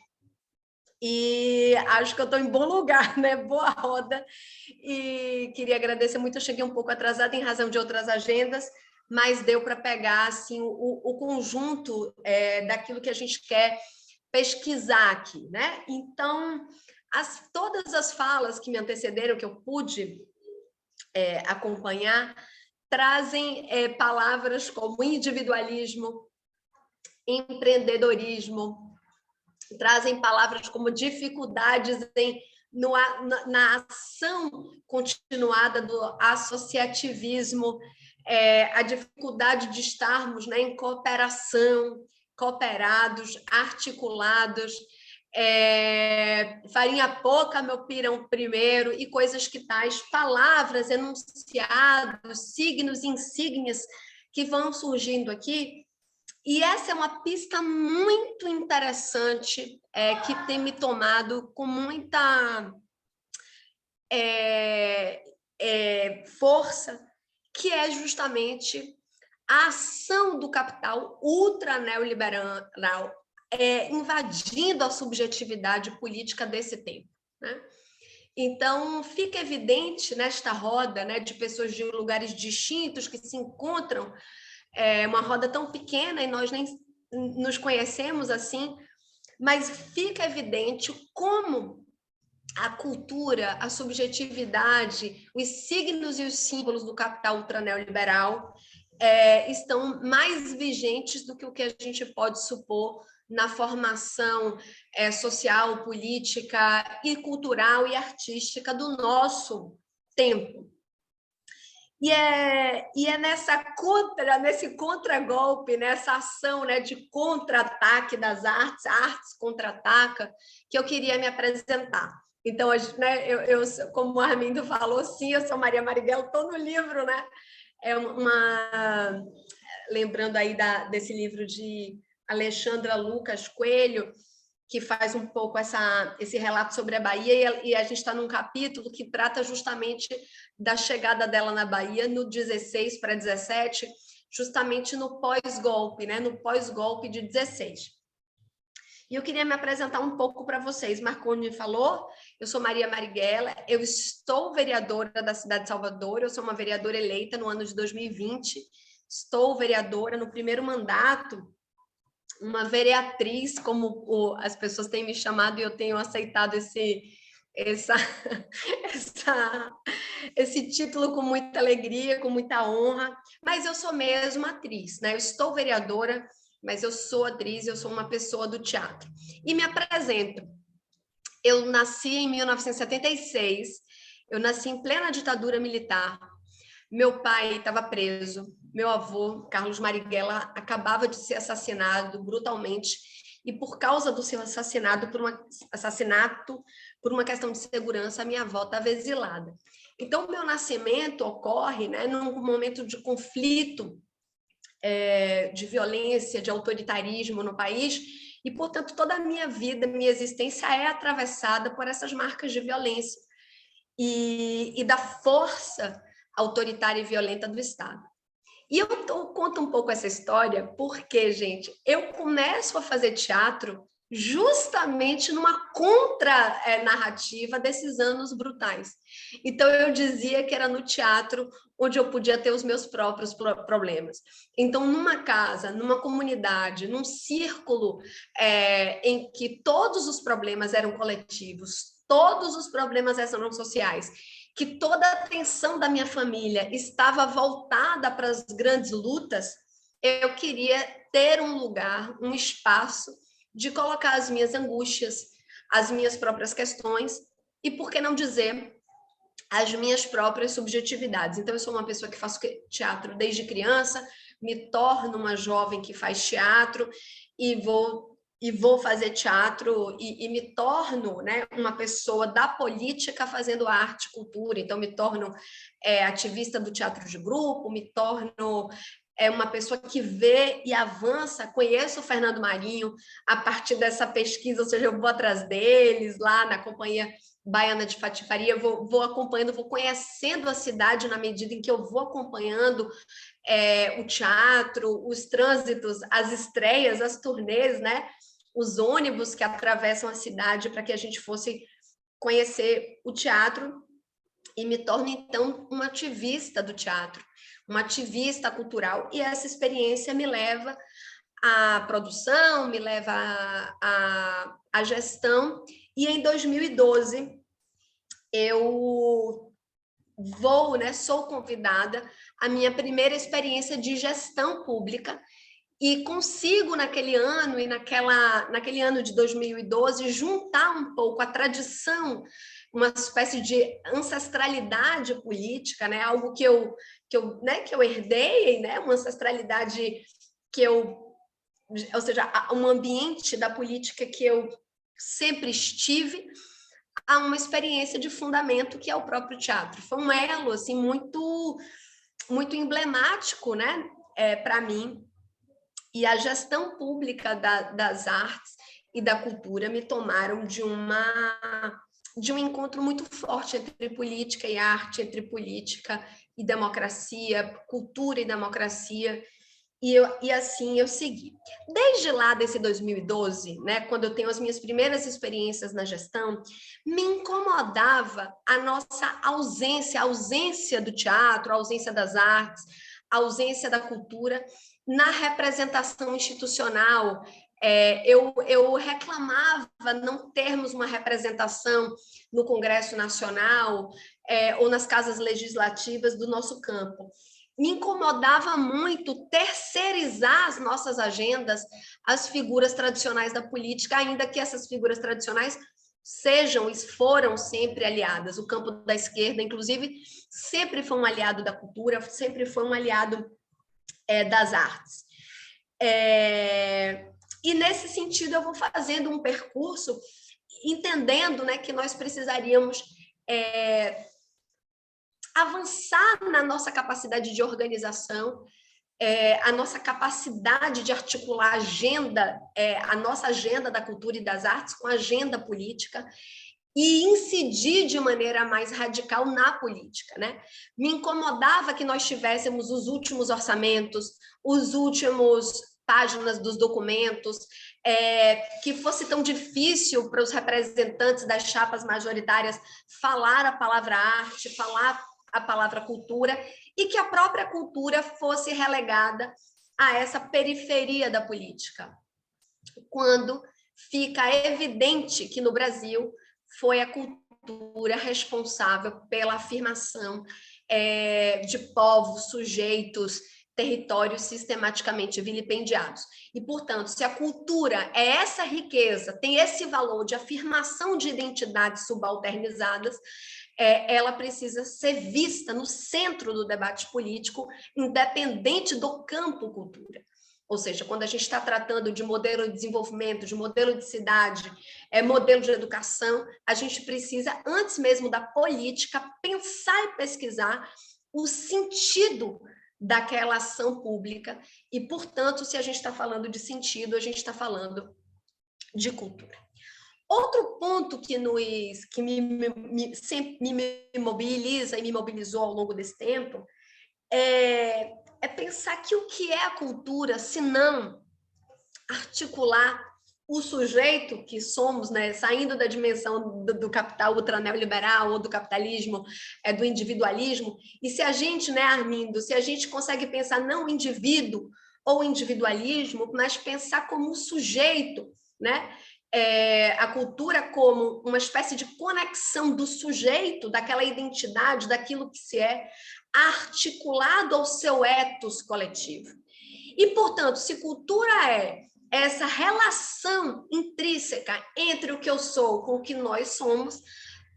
e acho que eu estou em bom lugar, né? Boa roda, e queria agradecer muito. Eu cheguei um pouco atrasada em razão de outras agendas, mas deu para pegar assim, o conjunto daquilo que a gente quer pesquisar aqui, né? Então, todas as falas que me antecederam, que eu pude acompanhar, trazem palavras como individualismo, empreendedorismo, trazem palavras como dificuldades na ação continuada do associativismo, a dificuldade de estarmos, né, em cooperação, cooperados, articulados, farinha pouca, meu pirão primeiro, e coisas que tais, palavras, enunciados, signos, insígnias que vão surgindo aqui. E essa é uma pista muito interessante, que tem me tomado com muita força, que é justamente a ação do capital ultra neoliberal invadindo a subjetividade política desse tempo, né? Então, fica evidente nesta roda, né, de pessoas de lugares distintos que se encontram, uma roda tão pequena e nós nem nos conhecemos assim, mas fica evidente como a cultura, a subjetividade, os signos e os símbolos do capital ultra neoliberal estão mais vigentes do que o que a gente pode supor na formação social, política e cultural e artística do nosso tempo. E é nesse contragolpe, nessa ação, né, de contra-ataque das artes, a artes contra-ataca, que eu queria me apresentar. Então, né, eu, como o Armindo falou, sim, eu sou Maria Marighella, estou no livro, né? Lembrando aí desse livro de Alexandra Lucas Coelho, que faz um pouco esse relato sobre a Bahia, e a gente está num capítulo que trata justamente da chegada dela na Bahia no 16 para 17, justamente no pós-golpe, né? No pós-golpe de 16. E eu queria me apresentar um pouco para vocês. Marconi falou, eu sou Maria Marighella, eu estou vereadora da cidade de Salvador, eu sou uma vereadora eleita no ano de 2020, estou vereadora no primeiro mandato, uma vereatriz, como as pessoas têm me chamado, e eu tenho aceitado esse título com muita alegria, com muita honra, mas eu sou mesmo atriz, né? Eu estou vereadora, mas eu sou atriz, eu sou uma pessoa do teatro. E me apresento. Eu nasci em 1976, eu nasci em plena ditadura militar. Meu pai estava preso, meu avô, Carlos Marighella, acabava de ser assassinado brutalmente, e por causa do seu assassinato por uma questão de segurança, a minha avó estava exilada. Então, o meu nascimento ocorre, né, num momento de conflito de violência, de autoritarismo no país, e, portanto, toda a minha vida, minha existência é atravessada por essas marcas de violência e da força autoritária e violenta do Estado. E eu conto um pouco essa história porque, gente, eu começo a fazer teatro justamente numa contra-narrativa desses anos brutais. Então, eu dizia que era no teatro onde eu podia ter os meus próprios problemas. Então, numa casa, numa comunidade, num círculo em que todos os problemas eram coletivos, todos os problemas eram sociais, que toda a atenção da minha família estava voltada para as grandes lutas, eu queria ter um lugar, um espaço de colocar as minhas angústias, as minhas próprias questões e, por que não dizer, as minhas próprias subjetividades. Então, eu sou uma pessoa que faço teatro desde criança, me torno uma jovem que faz teatro e vou fazer teatro e me torno, né, uma pessoa da política fazendo arte e cultura. Então, me torno ativista do teatro de grupo, me torno uma pessoa que vê e avança. Conheço o Fernando Marinho a partir dessa pesquisa, ou seja, eu vou atrás deles lá na Companhia Baiana de Patifaria, vou acompanhando, vou conhecendo a cidade na medida em que eu vou acompanhando o teatro, os trânsitos, as estreias, as turnês, né? Os ônibus que atravessam a cidade para que a gente fosse conhecer o teatro, e me torno, então, uma ativista do teatro, uma ativista cultural, e essa experiência me leva à produção, me leva à gestão, e em 2012 eu sou convidada à minha primeira experiência de gestão pública, e consigo, naquele ano e naquele ano de 2012, juntar um pouco a tradição, uma espécie de ancestralidade política, né? Algo que eu herdei, né? Uma ancestralidade ou seja, um ambiente da política que eu sempre estive, a uma experiência de fundamento que é o próprio teatro. Foi um elo assim, muito, muito emblemático, né? Para mim. E a gestão pública das artes e da cultura me tomaram de um encontro muito forte entre política e arte, entre política e democracia, cultura e democracia, e assim eu segui. Desde lá, desse 2012, né, quando eu tenho as minhas primeiras experiências na gestão, me incomodava a nossa ausência, a ausência do teatro, a ausência das artes, a ausência da cultura na representação institucional. Eu reclamava não termos uma representação no Congresso Nacional ou nas casas legislativas do nosso campo. Me incomodava muito terceirizar as nossas agendas às figuras tradicionais da política, ainda que essas figuras tradicionais sejam e foram sempre aliadas. O campo da esquerda, inclusive, sempre foi um aliado da cultura, sempre foi um aliado das artes. E, nesse sentido, eu vou fazendo um percurso, entendendo, né, que nós precisaríamos avançar na nossa capacidade de organização, a nossa capacidade de articular a nossa agenda da cultura e das artes com a agenda política, e incidir de maneira mais radical na política, né? Me incomodava que nós tivéssemos os últimos orçamentos, os últimos páginas dos documentos, que fosse tão difícil para os representantes das chapas majoritárias falar a palavra arte, falar a palavra cultura, e que a própria cultura fosse relegada a essa periferia da política. Quando fica evidente que no Brasil foi a cultura responsável pela afirmação de povos, sujeitos, territórios sistematicamente vilipendiados. E, portanto, se a cultura é essa riqueza, tem esse valor de afirmação de identidades subalternizadas, ela precisa ser vista no centro do debate político, independente do campo cultura. Ou seja, quando a gente está tratando de modelo de desenvolvimento, de modelo de cidade, modelo de educação, a gente precisa, antes mesmo da política, pensar e pesquisar o sentido daquela ação pública e, portanto, se a gente está falando de sentido, a gente está falando de cultura. Outro ponto que sempre me mobiliza e me mobilizou ao longo desse tempo é pensar que o que é a cultura, se não articular o sujeito que somos, né, saindo da dimensão do capital ultraneoliberal ou do capitalismo, do individualismo, e se a gente, né, Armindo, se a gente consegue pensar não o indivíduo ou individualismo, mas pensar como um sujeito, né, a cultura como uma espécie de conexão do sujeito, daquela identidade, daquilo que se é, articulado ao seu ethos coletivo. E, portanto, se cultura é essa relação intrínseca entre o que eu sou com o que nós somos,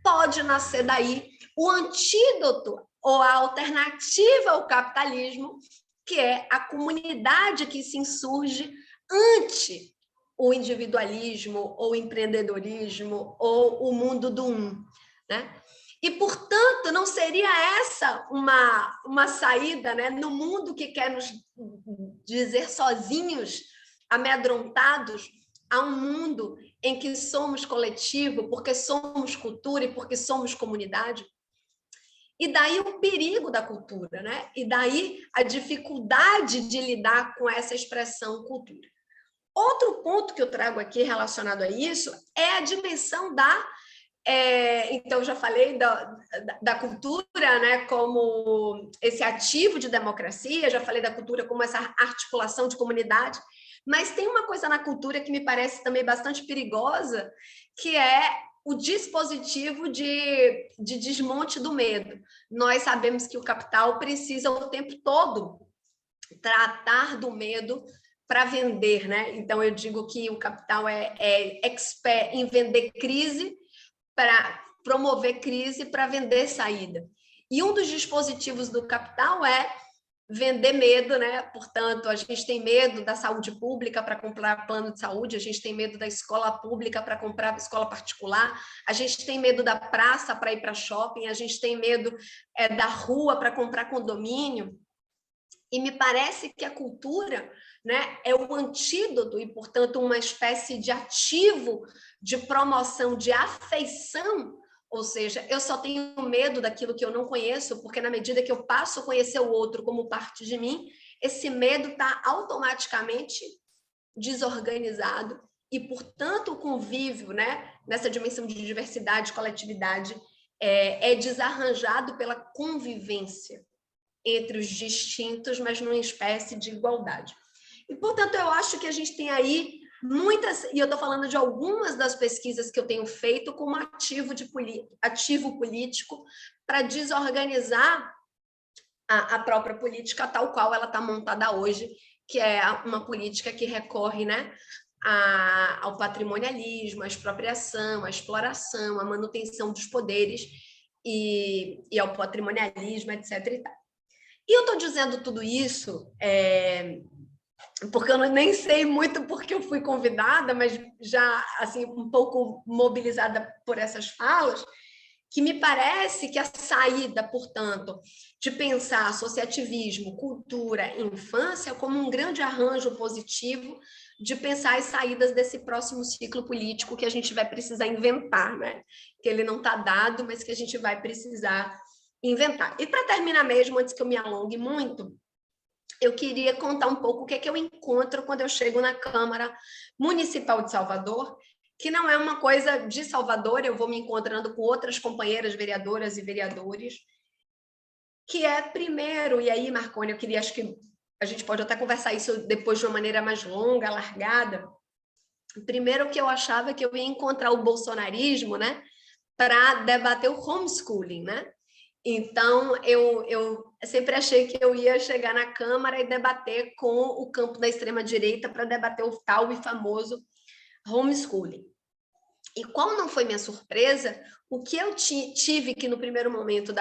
pode nascer daí o antídoto ou a alternativa ao capitalismo, que é a comunidade que se insurge ante o individualismo ou o empreendedorismo ou o mundo do né? E, portanto, não seria essa uma saída, né, no mundo que quer nos dizer sozinhos, amedrontados, a um mundo em que somos coletivo, porque somos cultura e porque somos comunidade? E daí o perigo da cultura, né? E daí a dificuldade de lidar com essa expressão cultura. Outro ponto que eu trago aqui relacionado a isso é a dimensão então, eu já falei da cultura, né, como esse ativo de democracia, já falei da cultura como essa articulação de comunidade, mas tem uma coisa na cultura que me parece também bastante perigosa, que é o dispositivo de desmonte do medo. Nós sabemos que o capital precisa o tempo todo tratar do medo para vender, né? Então, eu digo que o capital é expert em vender crise, para promover crise, para vender saída. E um dos dispositivos do capital é vender medo, né? Portanto, a gente tem medo da saúde pública para comprar plano de saúde, a gente tem medo da escola pública para comprar escola particular, a gente tem medo da praça para ir para shopping, a gente tem medo da rua para comprar condomínio. E me parece que a cultura, né, é o antídoto e, portanto, uma espécie de ativo de promoção de afeição, ou seja, eu só tenho medo daquilo que eu não conheço, porque na medida que eu passo a conhecer o outro como parte de mim, esse medo está automaticamente desorganizado e, portanto, o convívio, né, nessa dimensão de diversidade, coletividade, é desarranjado pela convivência entre os distintos, mas numa espécie de igualdade. E, portanto, eu acho que a gente tem aí muitas, e eu estou falando de algumas das pesquisas que eu tenho feito como ativo político para desorganizar a própria política tal qual ela está montada hoje, que é uma política que recorre, né, ao patrimonialismo, à expropriação, à exploração, à manutenção dos poderes e ao patrimonialismo, etc. E tal. E eu estou dizendo tudo isso porque eu nem sei muito porque eu fui convidada, mas já assim um pouco mobilizada por essas falas, que me parece que a saída, portanto, de pensar associativismo, cultura e infância como um grande arranjo positivo de pensar as saídas desse próximo ciclo político que a gente vai precisar inventar, né? Que ele não está dado, mas que a gente vai precisar inventar. E para terminar mesmo, antes que eu me alongue muito, eu queria contar um pouco o que é que eu encontro quando eu chego na Câmara Municipal de Salvador, que não é uma coisa de Salvador, eu vou me encontrando com outras companheiras vereadoras e vereadores, que é primeiro, e aí, Marconi, eu queria, acho que a gente pode até conversar isso depois de uma maneira mais longa, alargada. Primeiro que eu achava que eu ia encontrar o bolsonarismo, né, para debater o homeschooling, né? Então, eu sempre achei que eu ia chegar na Câmara e debater com o campo da extrema-direita para debater o tal e famoso homeschooling. E qual não foi minha surpresa, o que eu tive que, no primeiro momento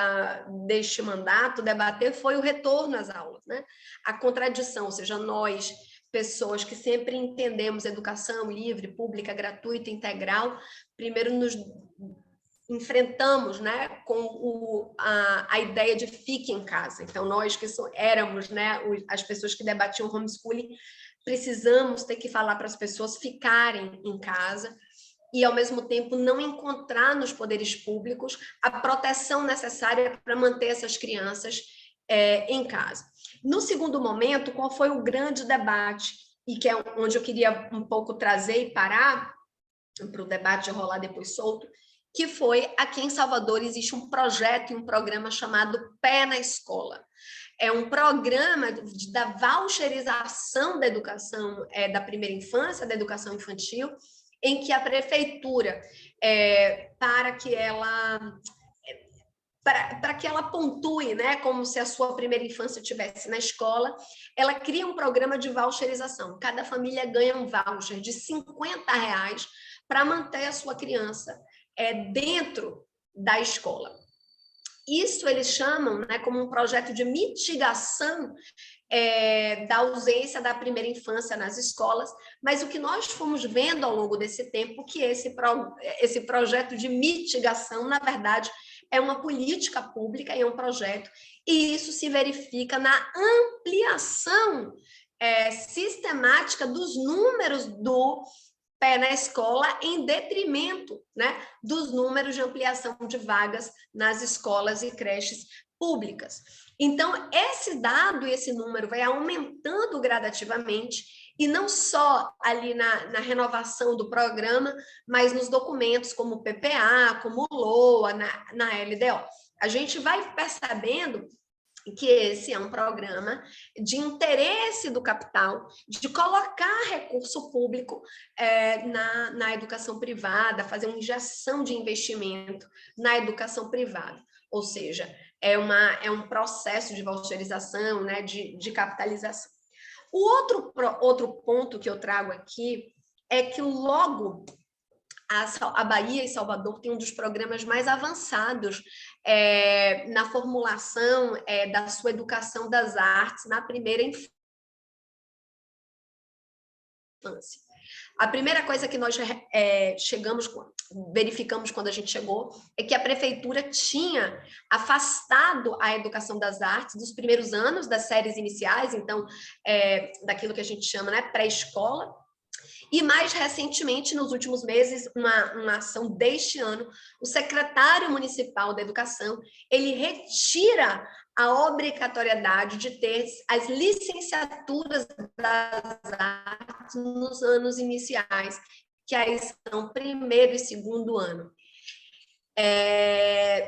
deste mandato, debater foi o retorno às aulas, né? A contradição, ou seja, nós, pessoas que sempre entendemos educação livre, pública, gratuita, integral, primeiro nos enfrentamos, né, com a ideia de fique em casa. Então, nós que éramos, né, as pessoas que debatiam homeschooling, precisamos ter que falar para as pessoas ficarem em casa e, ao mesmo tempo, não encontrar nos poderes públicos a proteção necessária para manter essas crianças em casa. No segundo momento, qual foi o grande debate, e que é onde eu queria um pouco trazer e parar, para o debate rolar depois solto, que foi aqui em Salvador existe um projeto e um programa chamado Pé na Escola. É um programa da voucherização da educação da primeira infância, da educação infantil, em que a prefeitura, para que ela pontue, né, como se a sua primeira infância estivesse na escola, ela cria um programa de voucherização. Cada família ganha um voucher de R$50 para manter a sua criança dentro da escola. Isso eles chamam, né, como um projeto de mitigação da ausência da primeira infância nas escolas, mas o que nós fomos vendo ao longo desse tempo que esse projeto de mitigação, na verdade, é uma política pública e é um projeto, e isso se verifica na ampliação sistemática dos números do Pé na Escola, em detrimento, né, dos números de ampliação de vagas nas escolas e creches públicas. Então, esse dado e esse número vai aumentando gradativamente, e não só ali na renovação do programa, mas nos documentos como o PPA, como o LOA, na LDO. A gente vai percebendo que esse é um programa de interesse do capital, de colocar recurso público na educação privada, fazer uma injeção de investimento na educação privada. Ou seja, é um processo de voucherização, né, de capitalização. O outro ponto que eu trago aqui é que logo a Bahia e Salvador tem um dos programas mais avançados na formulação da sua educação das artes na primeira infância. A primeira coisa que nós verificamos quando a gente chegou é que a prefeitura tinha afastado a educação das artes dos primeiros anos das séries iniciais, então, daquilo que a gente chama, né, pré-escola. E, mais recentemente, nos últimos meses, uma ação deste ano, o secretário municipal da Educação, ele retira a obrigatoriedade de ter as licenciaturas das artes nos anos iniciais, que aí são primeiro e segundo ano.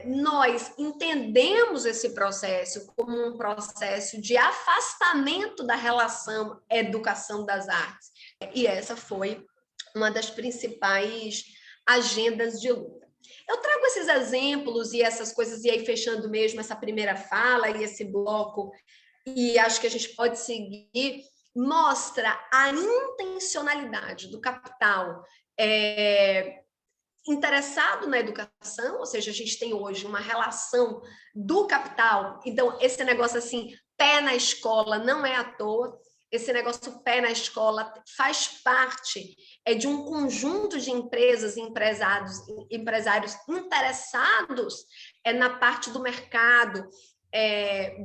Nós entendemos esse processo como um processo de afastamento da relação educação das artes, e essa foi uma das principais agendas de luta. Eu trago esses exemplos e essas coisas, e aí fechando mesmo essa primeira fala e esse bloco, e acho que a gente pode seguir, mostra a intencionalidade do capital interessado na educação, ou seja, a gente tem hoje uma relação do capital, então esse negócio assim, pé na escola, não é à toa, esse negócio pé na escola faz parte de um conjunto de empresas e empresários interessados na parte do mercado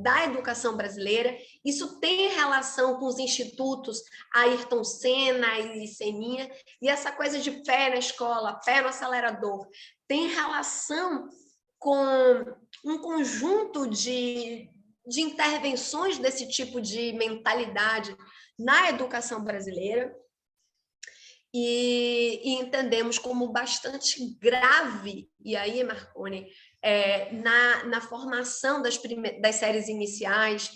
da educação brasileira. Isso tem relação com os institutos Ayrton Senna e Seninha, e essa coisa de pé na escola, pé no acelerador, tem relação com um conjunto de intervenções desse tipo de mentalidade na educação brasileira, e entendemos como bastante grave, e aí, Marconi, na formação das séries iniciais,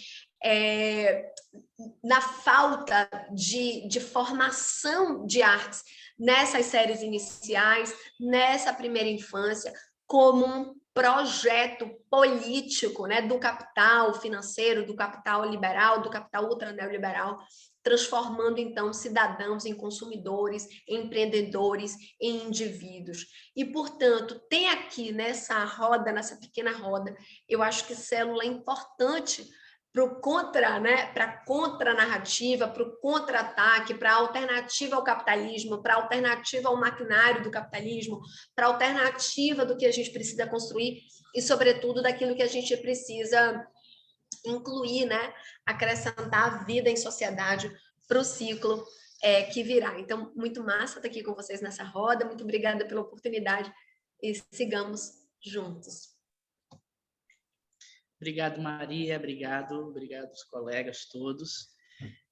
na falta de formação de artes nessas séries iniciais, nessa primeira infância, como um projeto político, né, do capital financeiro, do capital liberal, do capital ultra-neoliberal, transformando, então, cidadãos em consumidores, em empreendedores, em indivíduos. E, portanto, tem aqui nessa roda, nessa pequena roda, eu acho que célula importante para o contra, né, para a contra-narrativa, para o contra-ataque, para a alternativa ao capitalismo, para a alternativa ao maquinário do capitalismo, para a alternativa do que a gente precisa construir e, sobretudo, daquilo que a gente precisa incluir, né, acrescentar vida em sociedade para o ciclo que virá. Então, muito massa estar aqui com vocês nessa roda, muito obrigada pela oportunidade e sigamos juntos. Obrigado, Maria, obrigado os colegas todos.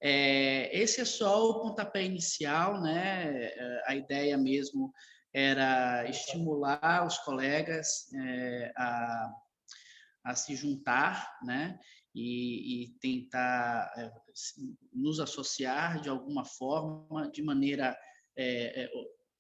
Esse é só o pontapé inicial, né? A ideia mesmo era estimular os colegas a se juntar, né? E tentar nos associar de alguma forma, de maneira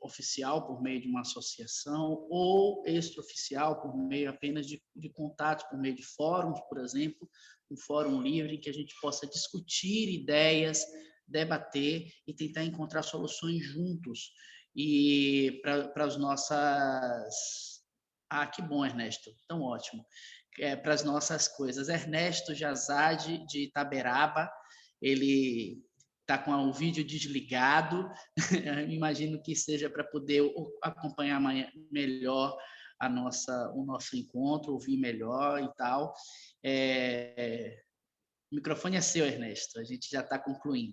oficial, por meio de uma associação, ou extraoficial, por meio apenas de contatos, por meio de fóruns, por exemplo, um fórum livre em que a gente possa discutir ideias, debater e tentar encontrar soluções juntos. E para as nossas... Ah, que bom, Ernesto, tão ótimo. Para as nossas coisas. Ernesto Jazade, de Itaberaba, ele está com o vídeo desligado, imagino que seja para poder acompanhar melhor o nosso encontro, ouvir melhor e tal. O microfone é seu, Ernesto, a gente já está concluindo.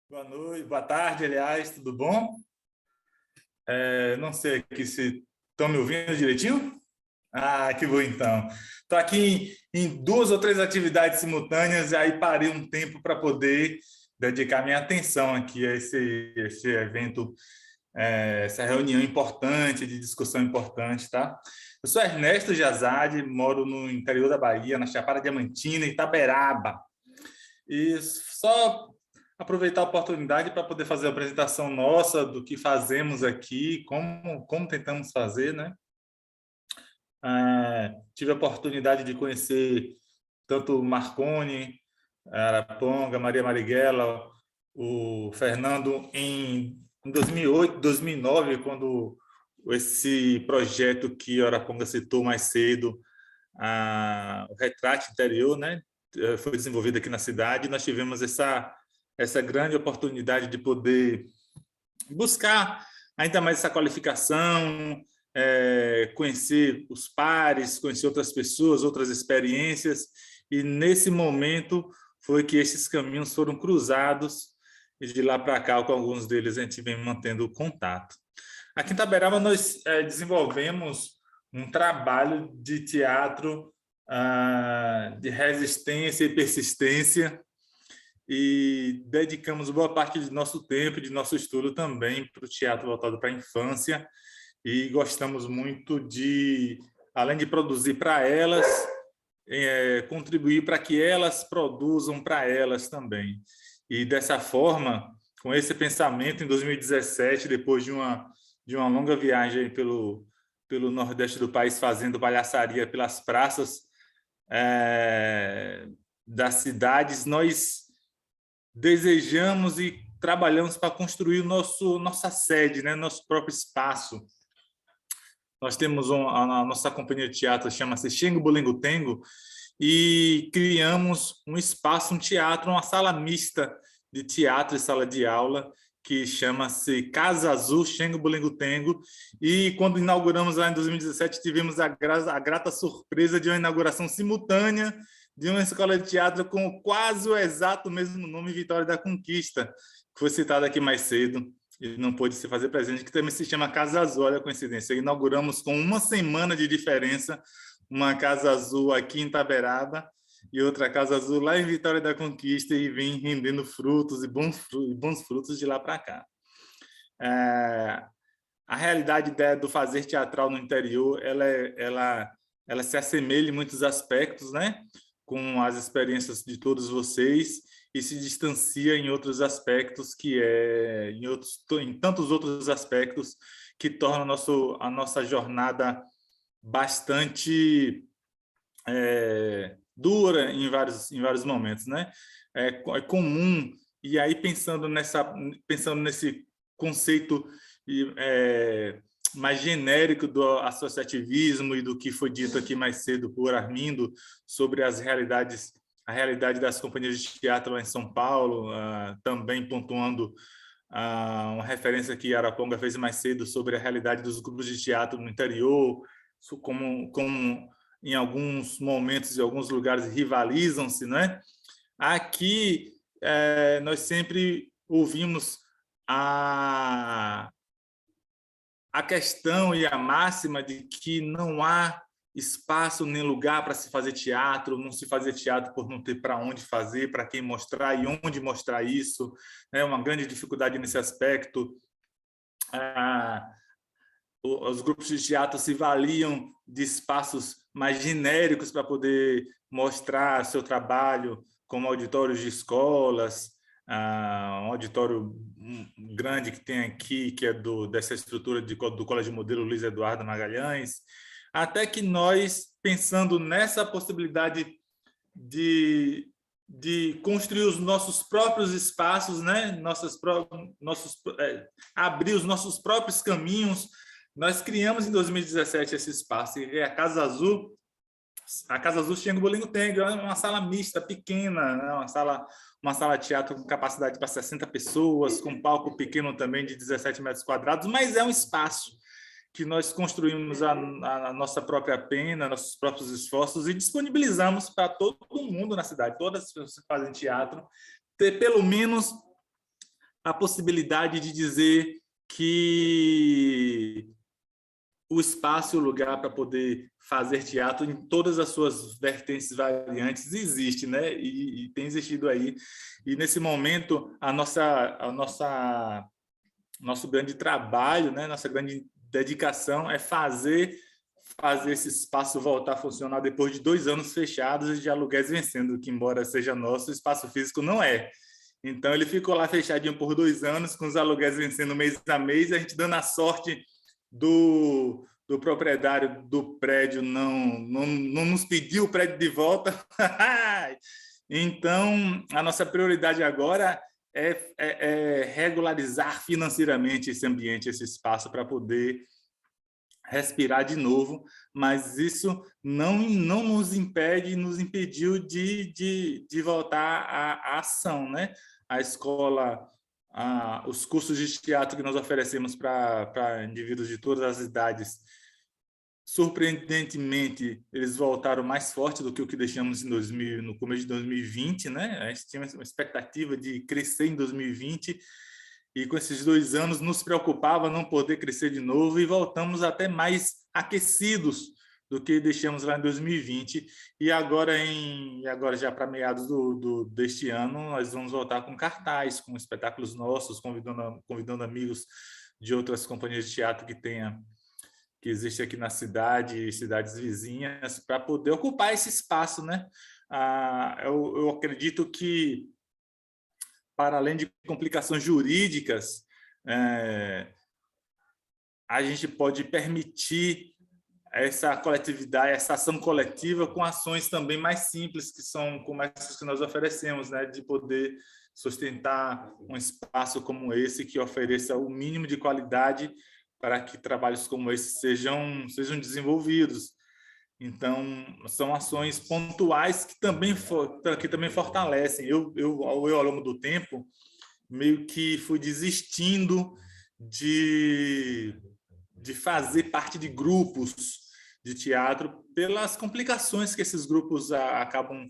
Boa noite, boa tarde, aliás, tudo bom? Não sei aqui se estão me ouvindo direitinho? Ah, que bom então. Estou aqui em 2 ou 3 atividades simultâneas e aí parei um tempo para poder dedicar minha atenção aqui a esse evento, essa reunião importante, de discussão importante, tá? Eu sou Ernesto Jazade, moro no interior da Bahia, na Chapada Diamantina, Itaberaba. E só aproveitar a oportunidade para poder fazer a apresentação nossa do que fazemos aqui, como tentamos fazer, né? Tive a oportunidade de conhecer tanto o Marconi, a Araponga, Maria Marighella, o Fernando em 2008, 2009, quando esse projeto que a Araponga citou mais cedo, o Retrate Interior, né, foi desenvolvido aqui na cidade. Nós tivemos essa grande oportunidade de poder buscar ainda mais essa qualificação, conhecer os pares, conhecer outras pessoas, outras experiências, e nesse momento foi que esses caminhos foram cruzados, e de lá para cá, com alguns deles, a gente vem mantendo contato. Aqui em Itaberaba, nós desenvolvemos um trabalho de teatro de resistência e persistência, e dedicamos boa parte do nosso tempo e de nosso estudo também para o teatro voltado para a infância, e gostamos muito de, além de produzir para elas, contribuir para que elas produzam para elas também. E dessa forma, com esse pensamento, em 2017, depois de uma longa viagem pelo Nordeste do país, fazendo palhaçaria pelas praças das cidades, nós desejamos e trabalhamos para construir nossa sede, né? Nosso próprio espaço. Nós temos a nossa companhia de teatro, chama-se Xengo Bolengo Tengo, e criamos um espaço, um teatro, uma sala mista de teatro e sala de aula, que chama-se Casa Azul Xengo Bolengo Tengo, e quando inauguramos lá em 2017, tivemos a grata surpresa de uma inauguração simultânea de uma escola de teatro com quase o exato mesmo nome, Vitória da Conquista, que foi citada aqui mais cedo e não pôde se fazer presente, que também se chama Casa Azul. Olha a coincidência. Inauguramos com uma semana de diferença uma Casa Azul aqui em Itaberaba e outra Casa Azul lá em Vitória da Conquista, e vem rendendo frutos e bons frutos de lá para cá. A realidade do fazer teatral no interior, ela se assemelha em muitos aspectos, né, com as experiências de todos vocês, e se distancia em outros aspectos, em tantos outros aspectos que tornam a nossa jornada bastante dura em vários momentos, né? É comum, e aí pensando nesse conceito mais genérico do associativismo e do que foi dito aqui mais cedo por Armindo sobre a realidade das companhias de teatro lá em São Paulo, também pontuando uma referência que Araponga fez mais cedo sobre a realidade dos grupos de teatro no interior, como em alguns momentos e alguns lugares rivalizam-se, né? Aqui nós sempre ouvimos a questão e a máxima de que não há espaço nem lugar para se fazer teatro, não se fazer teatro por não ter para onde fazer, para quem mostrar e onde mostrar isso. É uma grande dificuldade nesse aspecto. Os grupos de teatro se valiam de espaços mais genéricos para poder mostrar seu trabalho, como auditórios de escolas, um auditório grande que tem aqui, que é dessa estrutura do Colégio Modelo Luiz Eduardo Magalhães, até que nós, pensando nessa possibilidade de construir os nossos próprios espaços, né? Abrir os nossos próprios caminhos, nós criamos em 2017 esse espaço, e a Casa Azul Xingu Bolingo Tengue, é uma sala mista, pequena, né? Uma sala de teatro com capacidade para 60 pessoas, com palco pequeno também de 17 metros quadrados, mas é um espaço que nós construímos a nossa própria pena, nossos próprios esforços e disponibilizamos para todo mundo na cidade, todas as pessoas que fazem teatro, ter pelo menos a possibilidade de dizer que o espaço e o lugar para poder fazer teatro em todas as suas vertentes variantes existe, né? E tem existido aí. E nesse momento nosso grande trabalho, né? Nossa grande dedicação é fazer esse espaço voltar a funcionar depois de 2 anos fechados e de aluguéis vencendo, que embora seja nosso, o espaço físico não é. Então ele ficou lá fechadinho por 2 anos, com os aluguéis vencendo mês a mês, a gente dando a sorte do proprietário do prédio não nos pediu o prédio de volta. Então, a nossa prioridade agora é regularizar financeiramente esse ambiente, esse espaço, para poder respirar de novo, mas isso não nos impediu de voltar à ação, né? A escola, os cursos de teatro que nós oferecemos para indivíduos de todas as idades, surpreendentemente, eles voltaram mais forte do que o que deixamos no começo de 2020, né? A gente tinha uma expectativa de crescer em 2020 e com esses 2 anos nos preocupava não poder crescer de novo e voltamos até mais aquecidos do que deixamos lá em 2020 e agora já para meados deste ano nós vamos voltar com cartaz, com espetáculos nossos, convidando amigos de outras companhias de teatro que existe aqui na cidade, cidades vizinhas, para poder ocupar esse espaço, né? Eu acredito que, para além de complicações jurídicas, a gente pode permitir essa coletividade, essa ação coletiva com ações também mais simples, que são como essas que nós oferecemos, né? De poder sustentar um espaço como esse que ofereça o mínimo de qualidade para que trabalhos como esse sejam desenvolvidos. Então, são ações pontuais que também fortalecem. Eu, ao longo do tempo, meio que fui desistindo de fazer parte de grupos de teatro pelas complicações que esses grupos acabam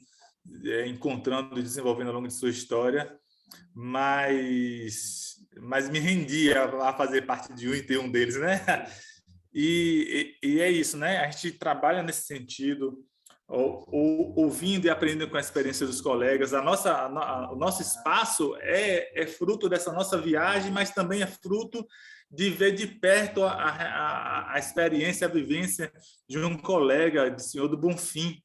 encontrando e desenvolvendo ao longo de sua história, mas me rendi a fazer parte de e ter um deles, né? E é isso, né? A gente trabalha nesse sentido, ouvindo e aprendendo com a experiência dos colegas. O nosso espaço é fruto dessa nossa viagem, mas também é fruto de ver de perto a experiência, a vivência de um colega, de Senhor do Bonfim,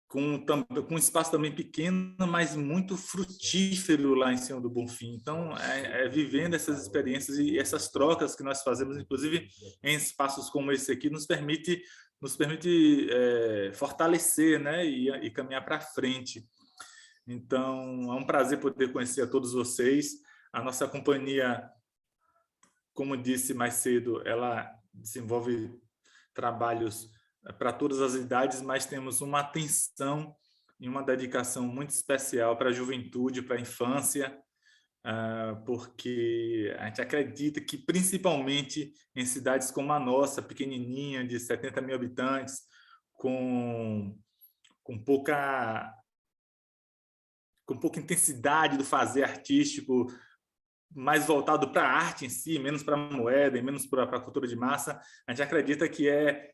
com um espaço também pequeno, mas muito frutífero lá em Senhor do Bonfim. Então, vivendo essas experiências e essas trocas que nós fazemos, inclusive em espaços como esse aqui, nos permite fortalecer, né, e caminhar para frente. Então, é um prazer poder conhecer a todos vocês. A nossa companhia, como disse mais cedo, ela desenvolve trabalhos para todas as idades, mas temos uma atenção e uma dedicação muito especial para a juventude, para a infância, porque a gente acredita que, principalmente em cidades como a nossa, pequenininha, de 70 mil habitantes, com pouca intensidade do fazer artístico, mais voltado para a arte em si, menos para a moeda e menos para a cultura de massa, a gente acredita que é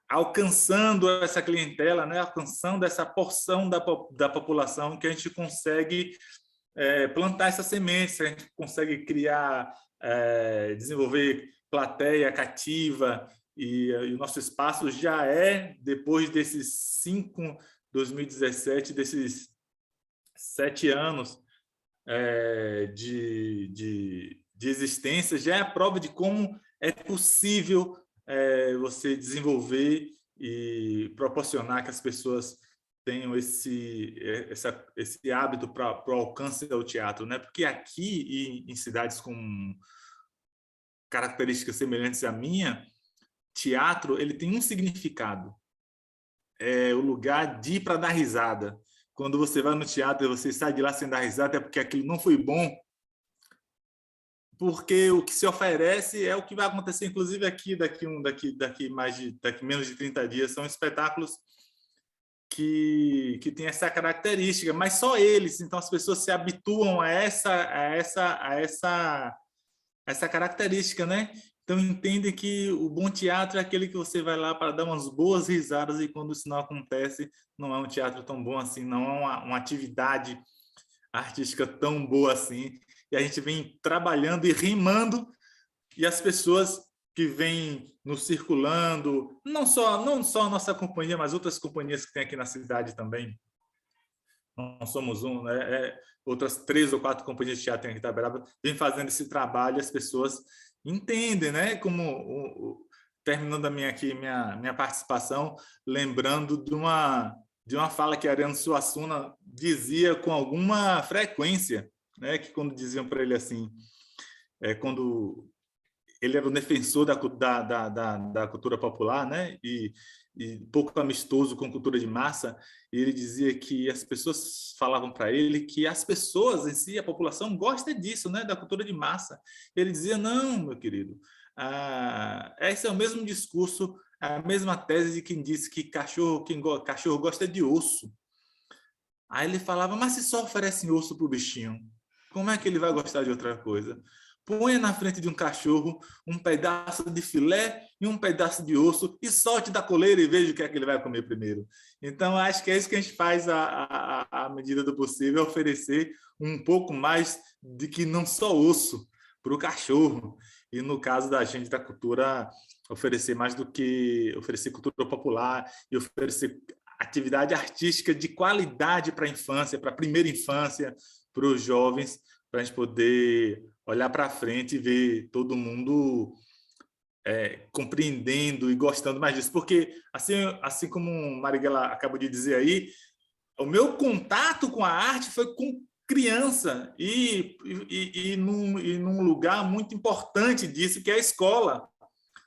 alcançando essa clientela, né, alcançando essa porção da população que a gente consegue plantar essas sementes, a gente consegue criar, desenvolver plateia cativa, e o nosso espaço já depois desses 2017, desses 7 anos de existência, já é a prova de como é possível você desenvolver e proporcionar que as pessoas tenham esse hábito para o alcance do teatro, né? Porque aqui, em cidades com características semelhantes à minha, teatro ele tem um significado, é o lugar de ir para dar risada. Quando você vai no teatro e você sai de lá sem dar risada, é porque aquilo não foi bom, porque o que se oferece é o que vai acontecer, inclusive aqui, daqui menos de 30 dias, são espetáculos que tem essa característica, mas só eles, então as pessoas se habituam a essa característica, né? Então entendem que o bom teatro é aquele que você vai lá para dar umas boas risadas, e quando isso não acontece, não é um teatro tão bom assim, não é uma atividade artística tão boa assim. E a gente vem trabalhando e rimando, e as pessoas que vêm nos circulando, não só a nossa companhia, mas outras companhias que tem aqui na cidade também. Não somos né? Outras 3 ou 4 companhias de teatro tem aqui em Itaberaba, vêm fazendo esse trabalho, e as pessoas entendem, né? Como, terminando minha participação, lembrando de uma fala que Ariano Suassuna dizia com alguma frequência, né? Que quando diziam para ele assim, quando ele era o defensor da cultura popular, né? E pouco amistoso com cultura de massa, e ele dizia que as pessoas falavam para ele que as pessoas em si, a população, gosta disso, né? Da cultura de massa. Ele dizia, não, meu querido, esse é o mesmo discurso, a mesma tese de quem disse que cachorro gosta de osso. Aí ele falava, mas se só oferecem osso para o bichinho, como é que ele vai gostar de outra coisa? Ponha na frente de um cachorro um pedaço de filé e um pedaço de osso e solte da coleira e veja o que é que ele vai comer primeiro. Então, acho que é isso que a gente faz à medida do possível, oferecer um pouco mais de que não só osso para o cachorro. E no caso da gente da cultura, oferecer mais do que oferecer cultura popular e oferecer atividade artística de qualidade para a infância, para a primeira infância, para os jovens, para a gente poder olhar para frente e ver todo mundo compreendendo e gostando mais disso. Porque, assim como Marighella acabou de dizer aí, o meu contato com a arte foi com criança e num lugar muito importante disso, que é a escola.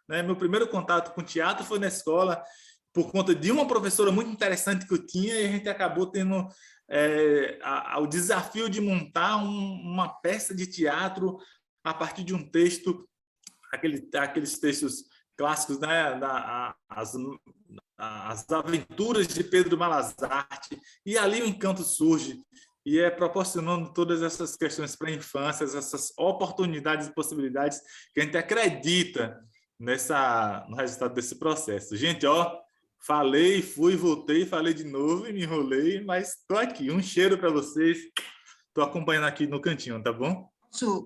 Né? Meu primeiro contato com teatro foi na escola, por conta de uma professora muito interessante que eu tinha, e a gente acabou tendo o desafio de montar uma peça de teatro a partir de um texto, aqueles textos clássicos, né? As Aventuras de Pedro Malazarte, e ali o encanto surge, e proporcionando todas essas questões para a infância, essas oportunidades e possibilidades que a gente acredita no resultado desse processo. Gente, falei, fui, voltei, falei de novo e me enrolei, mas estou aqui. Um cheiro para vocês. Estou acompanhando aqui no cantinho, tá bom?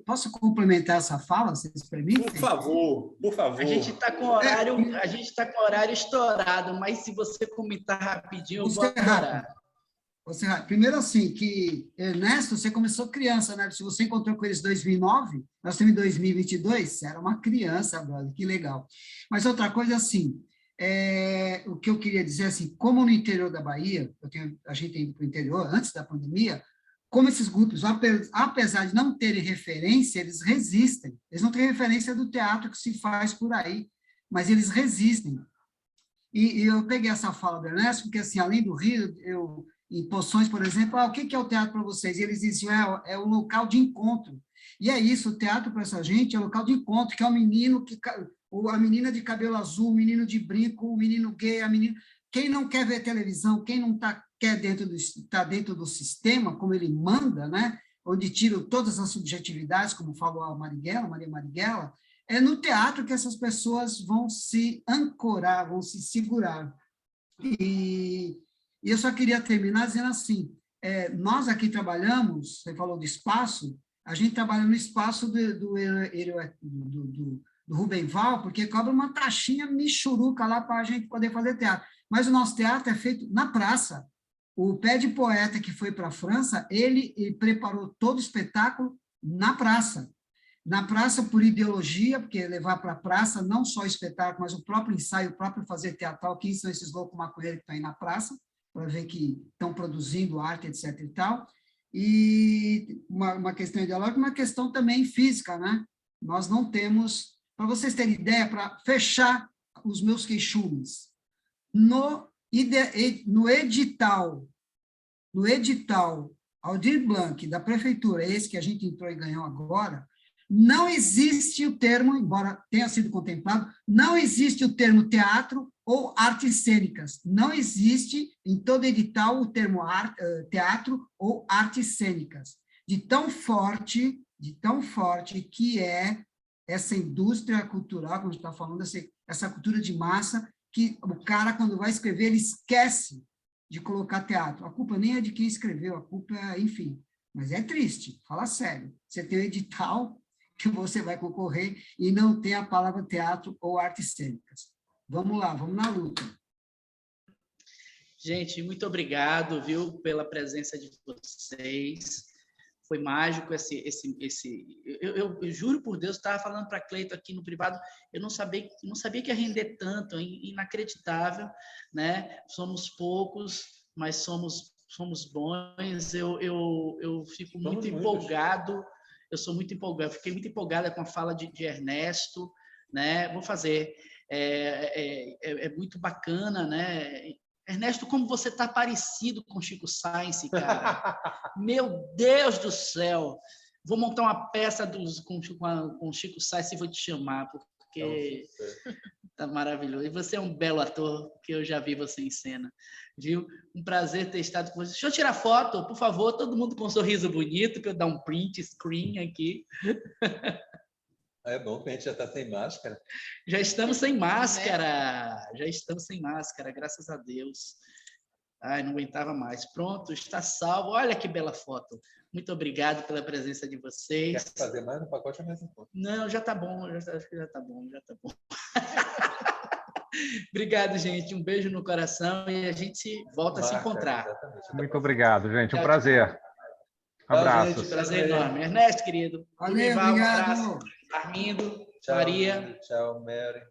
Posso complementar essa fala, vocês permitem? Por favor, por favor. A gente está com horário estourado, mas se você comentar rapidinho, eu vou adorar. Primeiro, assim, que Ernesto, você começou criança, né? Se você encontrou com eles em 2009, nós estamos em 2022, você era uma criança, brother, que legal. Mas outra coisa, assim, o que eu queria dizer, assim, como no interior da Bahia, a gente tem ido para o interior antes da pandemia, como esses grupos, apesar de não terem referência, eles resistem. Eles não têm referência do teatro que se faz por aí, mas eles resistem. E eu peguei essa fala do Ernesto, porque, assim, além do Rio, em Poções, por exemplo, o que é o teatro para vocês? E eles diziam, é um local de encontro. E é isso, o teatro para essa gente é um local de encontro, que é o menino, a menina de cabelo azul, o menino de brinco, o menino gay, a menina... Quem não quer ver televisão, quem não quer estar dentro do sistema, como ele manda, né? Onde tira todas as subjetividades, como falou a Maria Marighella, é no teatro que essas pessoas vão se ancorar, vão se segurar. E eu só queria terminar dizendo assim, nós aqui trabalhamos, você falou de espaço, a gente trabalha no espaço do Rubem Val, porque cobra uma taxinha michuruca lá para a gente poder fazer teatro. Mas o nosso teatro é feito na praça. O Pé de Poeta, que foi para a França, ele preparou todo o espetáculo na praça. Na praça por ideologia, porque levar para a praça não só o espetáculo, mas o próprio ensaio, o próprio fazer teatral. Quem são esses loucos maconheiros que estão aí na praça, para ver que estão produzindo arte, etc. e tal. E uma questão ideológica, uma questão também física, né? Nós não temos, para vocês terem ideia, para fechar os meus queixumes, no edital Aldir Blanc, da prefeitura, esse que a gente entrou e ganhou agora, não existe o termo, embora tenha sido contemplado, não existe o termo teatro ou artes cênicas. Não existe em todo edital o termo teatro ou artes cênicas. De tão forte que é essa indústria cultural, como a gente está falando, essa cultura de massa, que o cara, quando vai escrever, ele esquece de colocar teatro. A culpa nem é de quem escreveu, a culpa é, enfim. Mas é triste, fala sério. Você tem um edital que você vai concorrer e não tem a palavra teatro ou artes cênicas. Vamos lá, vamos na luta. Gente, muito obrigado, viu, pela presença de vocês. Foi mágico eu juro por Deus, estava falando para a Cleito aqui no privado, eu não sabia que ia render tanto, inacreditável, né? Somos poucos, mas somos bons. Eu fico muito empolgado, eu sou muito empolgado, fiquei muito empolgada com a fala de Ernesto, né? Vou fazer, é muito bacana, né? Ernesto, como você está parecido com Chico Science, cara. Meu Deus do céu. Vou montar uma peça com Chico Science e vou te chamar, porque tá maravilhoso. E você é um belo ator, que eu já vi você em cena. Viu? Um prazer ter estado com você. Deixa eu tirar foto, por favor, todo mundo com um sorriso bonito, para eu dar um print screen aqui. É bom que a gente já está sem máscara. Já estamos sem máscara. Já estamos sem máscara, graças a Deus. Ai, não aguentava mais. Pronto, está salvo. Olha que bela foto. Muito obrigado pela presença de vocês. Quer fazer mais no pacote ou mais um pouco? Não, já está bom. Acho que já está bom. Obrigado, gente. Um beijo no coração e a gente volta a se encontrar. Exatamente. Muito obrigado, gente. Um prazer. Abraços. Prazer enorme. Ernesto, querido. Valeu, obrigado. Um abraço. Armindo, Tchau, Maria. Tchau, Mary.